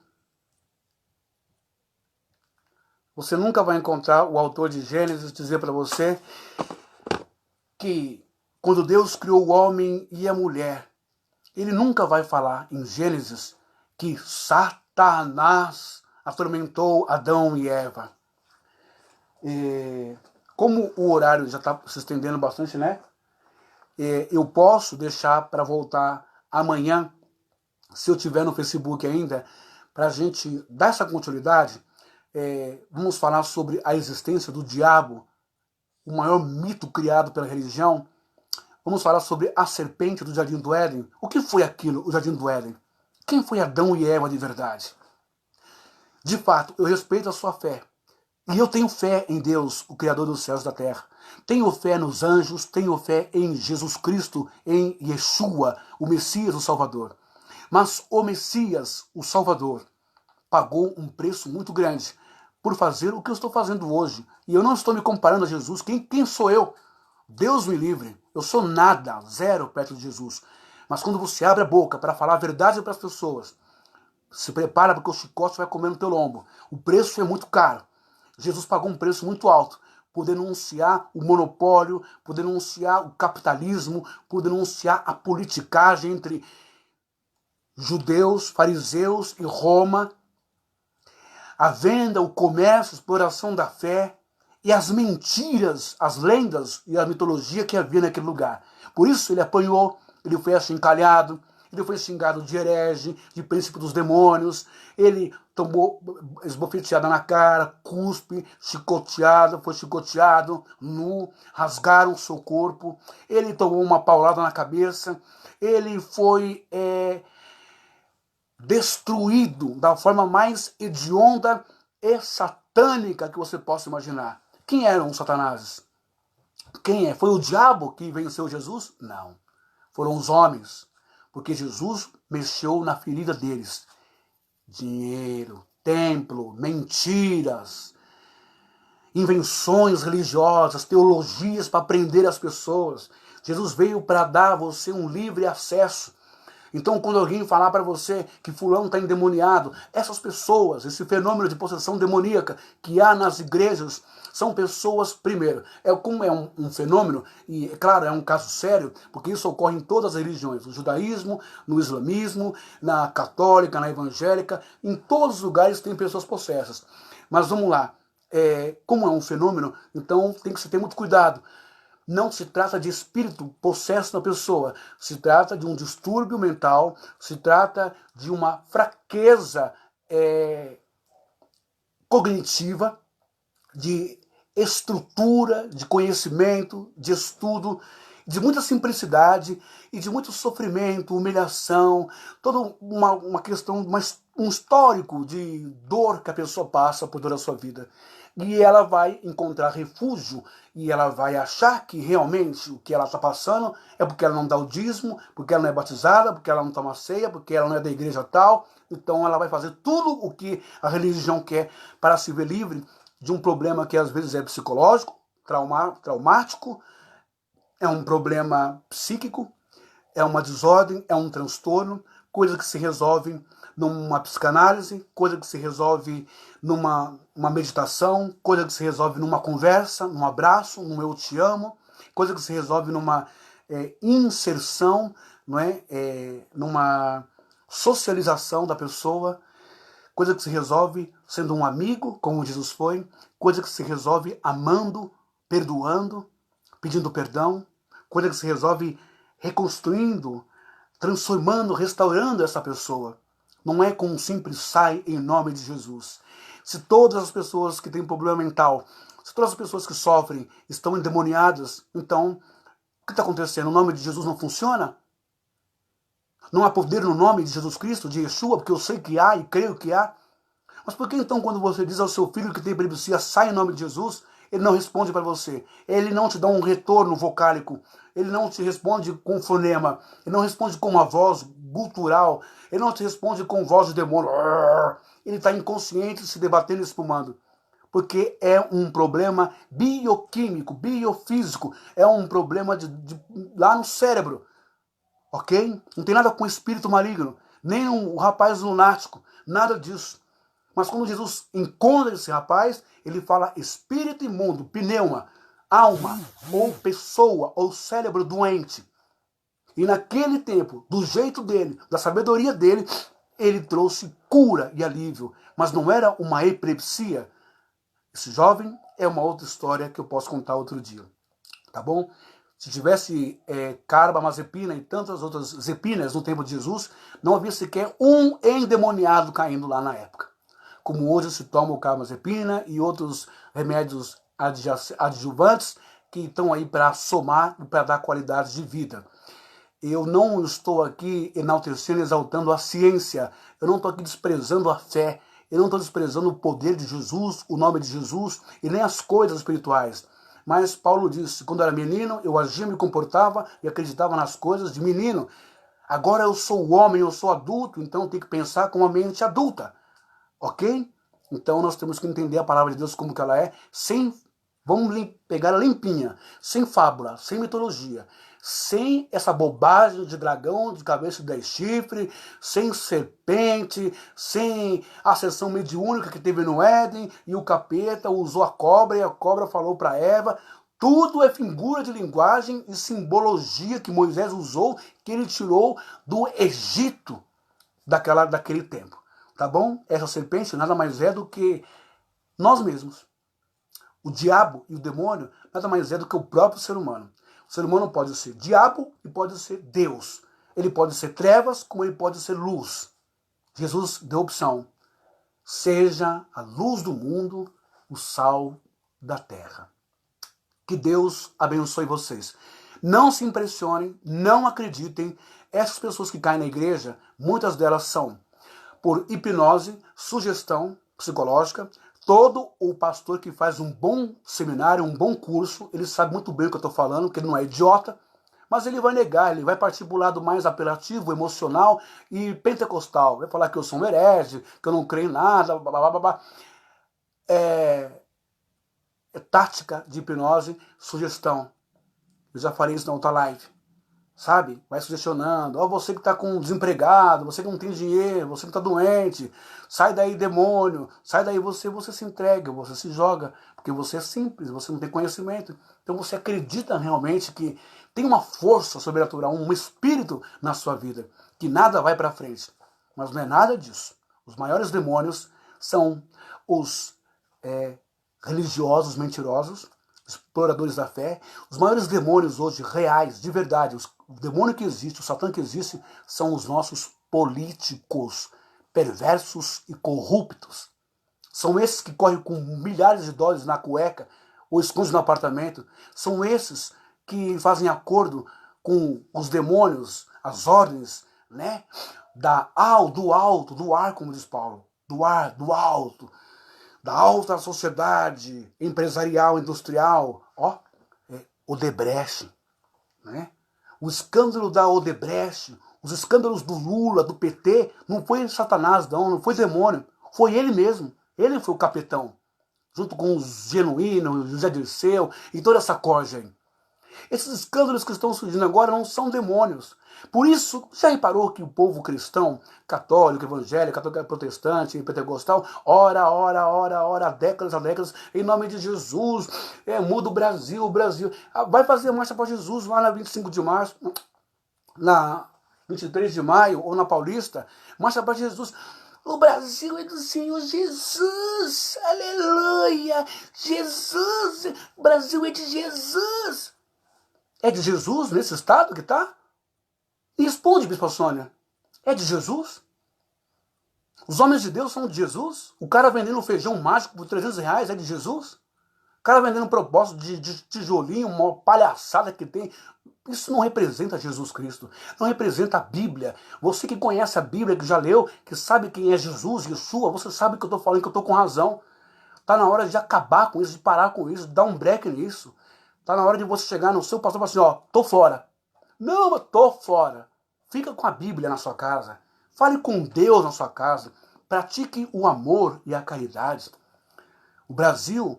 Você nunca vai encontrar o autor de Gênesis dizer para você que quando Deus criou o homem e a mulher, ele nunca vai falar em Gênesis que Satanás atormentou Adão e Eva. Como o horário já está se estendendo bastante, né? Eu posso deixar para voltar amanhã, se eu tiver no Facebook ainda, para a gente dar essa continuidade. Vamos falar sobre a existência do diabo, o maior mito criado pela religião. Vamos falar sobre a serpente do Jardim do Éden. O que foi aquilo, o Jardim do Éden? Quem foi Adão e Eva de verdade? De fato, eu respeito a sua fé. E eu tenho fé em Deus, o Criador dos céus e da terra. Tenho fé nos anjos, tenho fé em Jesus Cristo, em Yeshua, o Messias, o Salvador. Mas o Messias, o Salvador, pagou um preço muito grande por fazer o que eu estou fazendo hoje. E eu não estou me comparando a Jesus. Quem sou eu? Deus me livre. Eu sou nada, zero perto de Jesus. Mas quando você abre a boca para falar a verdade para as pessoas, se prepara porque o chicote vai comer no teu lombo. O preço é muito caro. Jesus pagou um preço muito alto por denunciar o monopólio, por denunciar o capitalismo, por denunciar a politicagem entre judeus, fariseus e Roma, a venda, o comércio, a exploração da fé e as mentiras, as lendas e a mitologia que havia naquele lugar. Por isso ele apanhou, ele foi achincalhado, ele foi xingado de herege, de príncipe dos demônios, ele tomou esbofeteada na cara, cuspe, chicoteado, foi chicoteado, nu, rasgaram o seu corpo, ele tomou uma paulada na cabeça, ele foi destruído da forma mais hedionda e satânica que você possa imaginar. Quem eram os satanases? Quem é? Foi o diabo que venceu Jesus? Não. Foram os homens. Porque Jesus mexeu na ferida deles. Dinheiro, templo, mentiras, invenções religiosas, teologias para prender as pessoas. Jesus veio para dar a você um livre acesso. Então, quando alguém falar para você que fulano está endemoniado, essas pessoas, esse fenômeno de possessão demoníaca que há nas igrejas, são pessoas, primeiro, como é um fenômeno, e claro, é um caso sério, porque isso ocorre em todas as religiões, no judaísmo, no islamismo, na católica, na evangélica, em todos os lugares tem pessoas possessas. Mas vamos lá, como é um fenômeno, então tem que se ter muito cuidado. Não se trata de espírito possesso na pessoa, se trata de um distúrbio mental, se trata de uma fraqueza cognitiva, de estrutura, de conhecimento, de estudo, de muita simplicidade e de muito sofrimento, humilhação, toda uma questão, um histórico de dor que a pessoa passa por toda a sua vida. E ela vai encontrar refúgio e ela vai achar que realmente o que ela está passando é porque ela não dá o dízimo, porque ela não é batizada, porque ela não toma ceia, porque ela não é da igreja tal. Então ela vai fazer tudo o que a religião quer para se ver livre de um problema que às vezes é psicológico, traumático, é um problema psíquico, é uma desordem, é um transtorno, coisa que se resolve numa psicanálise, coisa que se resolve numa meditação, coisa que se resolve numa conversa, num abraço, num eu te amo, coisa que se resolve numa inserção, não é? Numa socialização da pessoa, coisa que se resolve sendo um amigo, como Jesus foi, coisa que se resolve amando, perdoando, pedindo perdão, coisa que se resolve reconstruindo, transformando, restaurando essa pessoa. Não é com um simples sai em nome de Jesus. Se todas as pessoas que têm problema mental, se todas as pessoas que sofrem estão endemoniadas, então o que está acontecendo? O nome de Jesus não funciona? Não há poder no nome de Jesus Cristo, de Yeshua, porque eu sei que há e creio que há. Mas por que então quando você diz ao seu filho que tem epilepsia, sai em nome de Jesus, ele não responde para você? Ele não te dá um retorno vocálico, ele não te responde com fonema, ele não responde com uma voz gutural, ele não te responde com voz de demônio. Ele está inconsciente, se debatendo e espumando. Porque é um problema bioquímico, biofísico, é um problema lá no cérebro. Ok? Não tem nada com espírito maligno, nem um rapaz lunático, nada disso. Mas quando Jesus encontra esse rapaz, ele fala espírito imundo, pneuma, alma, ou pessoa, ou cérebro doente. E naquele tempo, do jeito dele, da sabedoria dele, ele trouxe cura e alívio. Mas não era uma epilepsia. Esse jovem é uma outra história que eu posso contar outro dia. Tá bom? Se tivesse carbamazepina e tantas outras zepinas no tempo de Jesus, não havia sequer um endemoniado caindo lá na época. Como hoje se toma o carbamazepina e outros remédios adjuvantes que estão aí para somar e para dar qualidade de vida. Eu não estou aqui enaltecendo, exaltando a ciência. Eu não estou aqui desprezando a fé. Eu não estou desprezando o poder de Jesus, o nome de Jesus e nem as coisas espirituais. Mas Paulo disse, quando era menino, eu agia, me comportava e acreditava nas coisas de menino. Agora eu sou homem, eu sou adulto, então eu tenho que pensar com a mente adulta. Ok? Então nós temos que entender a palavra de Deus como que ela é, vamos pegar ela limpinha, sem fábula, sem mitologia, sem essa bobagem de dragão de cabeça de 10 chifres, sem serpente, sem a sessão mediúnica que teve no Éden, e o capeta usou a cobra e a cobra falou para Eva. Tudo é figura de linguagem e simbologia que Moisés usou, que ele tirou do Egito daquele tempo. Tá bom? Essa serpente nada mais é do que nós mesmos. O diabo e o demônio nada mais é do que o próprio ser humano. O ser humano pode ser diabo e pode ser Deus. Ele pode ser trevas como ele pode ser luz. Jesus deu opção. Seja a luz do mundo, o sal da terra. Que Deus abençoe vocês. Não se impressionem, não acreditem. Essas pessoas que caem na igreja, muitas delas são por hipnose, sugestão psicológica. Todo o pastor que faz um bom seminário, um bom curso, ele sabe muito bem o que eu estou falando, que ele não é idiota, mas ele vai negar, ele vai partir para o lado mais apelativo, emocional e pentecostal. Vai falar que eu sou um herege, que eu não creio em nada, blá, blá, blá, blá. É tática de hipnose, sugestão. Eu já falei isso na outra live. Sabe? Vai sugestionando. Ó, você que está com desempregado, você que não tem dinheiro, você que está doente, sai daí, demônio, sai daí, você se entrega, você se joga, porque você é simples, você não tem conhecimento. Então você acredita realmente que tem uma força sobrenatural, um espírito na sua vida, que nada vai para frente. Mas não é nada disso. Os maiores demônios são os religiosos mentirosos, exploradores da fé. Os maiores demônios hoje, reais, de verdade, o demônio que existe, o Satã que existe, são os nossos políticos, perversos e corruptos. São esses que correm com milhares de dólares na cueca ou escondem no apartamento. São esses que fazem acordo com os demônios, as ordens, né? Do alto, do ar, como diz Paulo. Do ar, do alto. Da alta sociedade empresarial, industrial. Odebrecht, né? O escândalo da Odebrecht, os escândalos do Lula, do PT, não foi Satanás, não foi demônio, foi ele mesmo. Ele foi o capitão, junto com os Genuíno, José Dirceu e toda essa corja aí. Esses escândalos que estão surgindo agora não são demônios. Por isso, já reparou que o povo cristão, católico, evangélico, católico, protestante, pentecostal, ora, décadas a décadas, em nome de Jesus, muda o Brasil. Vai fazer marcha para Jesus lá na 25 de março, na 23 de maio, ou na Paulista, marcha para Jesus. O Brasil é do Senhor Jesus, aleluia, Jesus, o Brasil é de Jesus. É de Jesus nesse estado que está? E responde, Bispo Sônia, é de Jesus? Os homens de Deus são de Jesus? O cara vendendo feijão mágico por R$300 é de Jesus? O cara vendendo propósito de tijolinho, uma palhaçada que tem. Isso não representa Jesus Cristo, não representa a Bíblia. Você que conhece a Bíblia, que já leu, que sabe quem é Jesus, Yeshua, você sabe que eu estou falando, que eu estou com razão. Está na hora de acabar com isso, de parar com isso, de dar um break nisso. Está na hora de você chegar no seu pastor e falar assim, tô fora. Não, eu tô fora. Fica com a Bíblia na sua casa. Fale com Deus na sua casa. Pratique o amor e a caridade. O Brasil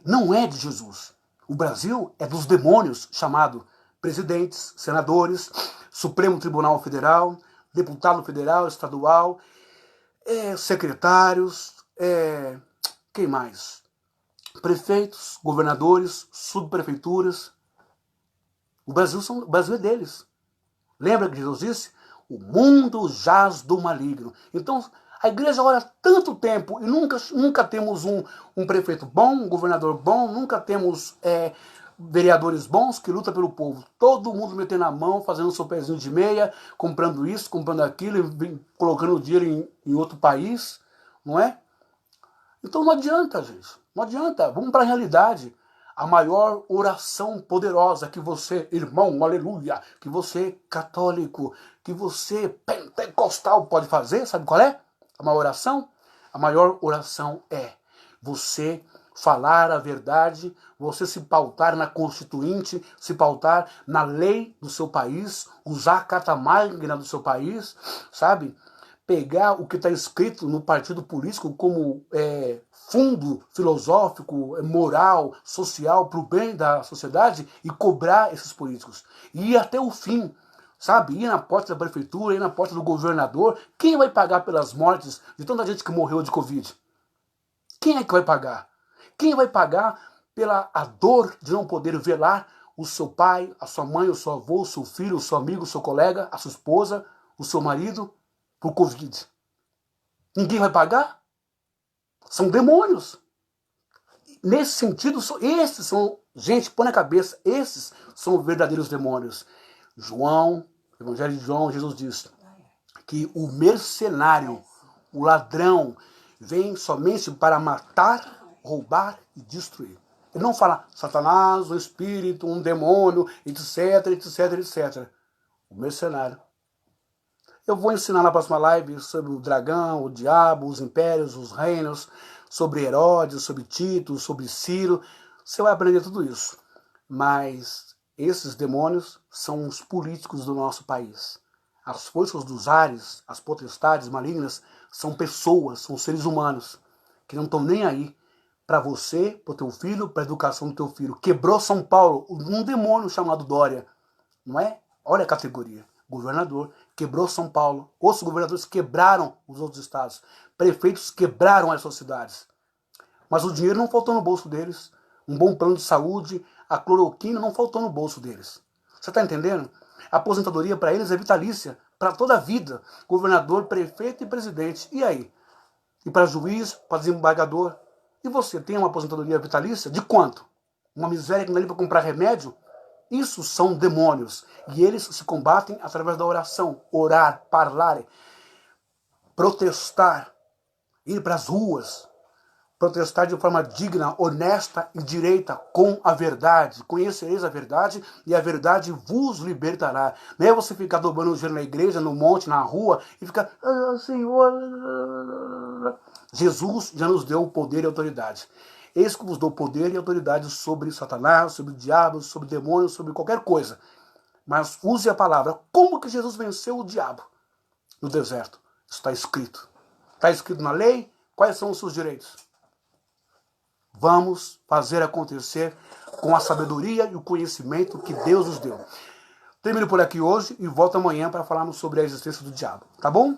não é de Jesus. O Brasil é dos demônios, chamado presidentes, senadores, Supremo Tribunal Federal, deputado federal, estadual, secretários, quem mais? Prefeitos, governadores, subprefeituras. O Brasil é deles. Lembra que Jesus disse? O mundo jaz do maligno. Então, a igreja ora tanto tempo e nunca temos um prefeito bom, um governador bom, nunca temos vereadores bons que lutam pelo povo. Todo mundo metendo a mão, fazendo seu pezinho de meia, comprando isso, comprando aquilo, colocando dinheiro em outro país, não é? Então não adianta, gente. Não adianta. Vamos para a realidade. A maior oração poderosa que você, irmão, aleluia, que você, católico, que você, pentecostal, pode fazer, sabe qual é? A maior oração? A maior oração é você falar a verdade, você se pautar na Constituinte, se pautar na lei do seu país, usar a carta magna do seu país, sabe? Pegar o que está escrito no partido político como fundo filosófico, moral, social, para o bem da sociedade e cobrar esses políticos. E ir até o fim, sabe? Ir na porta da prefeitura, ir na porta do governador. Quem vai pagar pelas mortes de tanta gente que morreu de Covid? Quem é que vai pagar? Quem vai pagar pela a dor de não poder velar o seu pai, a sua mãe, o seu avô, o seu filho, o seu amigo, o seu colega, a sua esposa, o seu marido, por Covid? Ninguém vai pagar? São demônios. Nesse sentido, esses são, gente, põe na cabeça, esses são verdadeiros demônios. Evangelho de João, Jesus diz que o mercenário, o ladrão, vem somente para matar, roubar e destruir. Ele não fala Satanás, um espírito, um demônio, etc, etc, etc. O mercenário. Eu vou ensinar na próxima live sobre o dragão, o diabo, os impérios, os reinos, sobre Herodes, sobre Tito, sobre Ciro. Você vai aprender tudo isso. Mas esses demônios são os políticos do nosso país. As forças dos ares, as potestades malignas, são pessoas, são seres humanos, que não estão nem aí para você, para o teu filho, para a educação do teu filho. Quebrou São Paulo um demônio chamado Dória. Não é? Olha a categoria. Governador quebrou São Paulo. Outros governadores quebraram os outros estados. Prefeitos quebraram as suas cidades. Mas o dinheiro não faltou no bolso deles. Um bom plano de saúde, a cloroquina não faltou no bolso deles. Você está entendendo? A aposentadoria para eles é vitalícia, para toda a vida. Governador, prefeito e presidente. E aí? E para juiz, para desembargador? E você tem uma aposentadoria vitalícia? De quanto? Uma miséria que não dá nem para comprar remédio? Isso são demônios. E eles se combatem através da oração. Orar, falar, protestar, ir para as ruas. Protestar de forma digna, honesta e direita, com a verdade. Conhecereis a verdade e a verdade vos libertará. Não é você ficar dobrando o joelho na igreja, no monte, na rua e ficar, Senhor. Jesus já nos deu o poder e autoridade. Eis que vos dou poder e autoridade sobre Satanás, sobre o diabo, sobre demônios, sobre qualquer coisa. Mas use a palavra. Como que Jesus venceu o diabo? No deserto. Está escrito. Está escrito na lei. Quais são os seus direitos? Vamos fazer acontecer com a sabedoria e o conhecimento que Deus nos deu. Termino por aqui hoje e volto amanhã para falarmos sobre a existência do diabo, tá bom?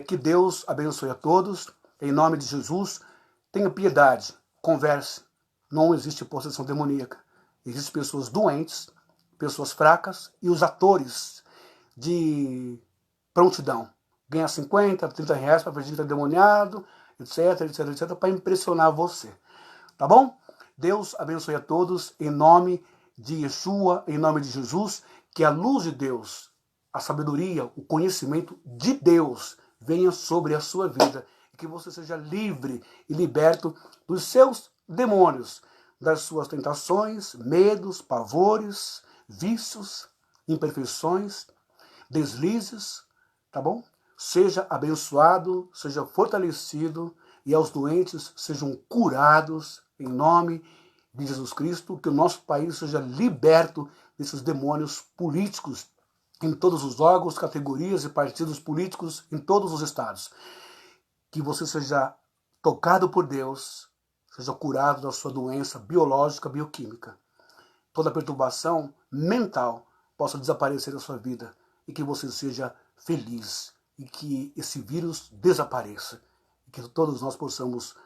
Que Deus abençoe a todos, em nome de Jesus. Tenha piedade, converse. Não existe possessão demoníaca. Existem pessoas doentes, pessoas fracas e os atores de prontidão. Ganha 50, 30 reais para fingir que é demoniado, etc, para impressionar você. Tá bom? Deus abençoe a todos, em nome de Yeshua, em nome de Jesus, que a luz de Deus, a sabedoria, o conhecimento de Deus venha sobre a sua vida e que você seja livre e liberto dos seus demônios, das suas tentações, medos, pavores, vícios, imperfeições, deslizes, tá bom? Seja abençoado, seja fortalecido e aos doentes sejam curados em nome de Jesus Cristo, que o nosso país seja liberto desses demônios políticos em todos os órgãos, categorias e partidos políticos em todos os estados. Que você seja tocado por Deus, seja curado da sua doença biológica, bioquímica. Toda perturbação mental possa desaparecer da sua vida e que você seja feliz e que esse vírus desapareça e que todos nós possamos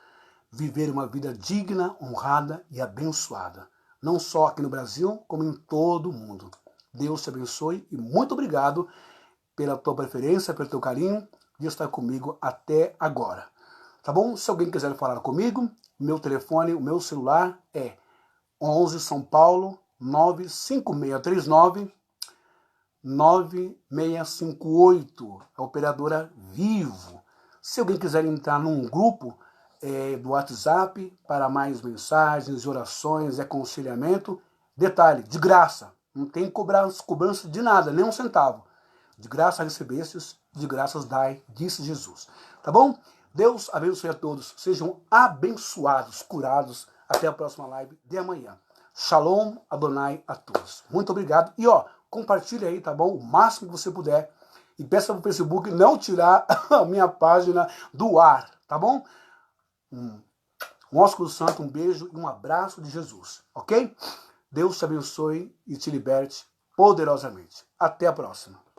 viver uma vida digna, honrada e abençoada. Não só aqui no Brasil, como em todo o mundo. Deus te abençoe e muito obrigado pela tua preferência, pelo teu carinho de estar comigo até agora. Tá bom? Se alguém quiser falar comigo, meu telefone, o meu celular é 11 São Paulo 95639 9658. A operadora Vivo. Se alguém quiser entrar num grupo do WhatsApp para mais mensagens, orações e aconselhamento, detalhe, de graça. Não tem cobrança de nada, nem um centavo. De graça recebestes, de graças dai, disse Jesus. Tá bom? Deus abençoe a todos. Sejam abençoados, curados. Até a próxima live de amanhã. Shalom, Adonai a todos. Muito obrigado. E compartilha aí, tá bom? O máximo que você puder. E peça pro Facebook não tirar a minha página do ar, tá bom? Um ósculo santo, um beijo e um abraço de Jesus, ok? Deus te abençoe e te liberte poderosamente. Até a próxima.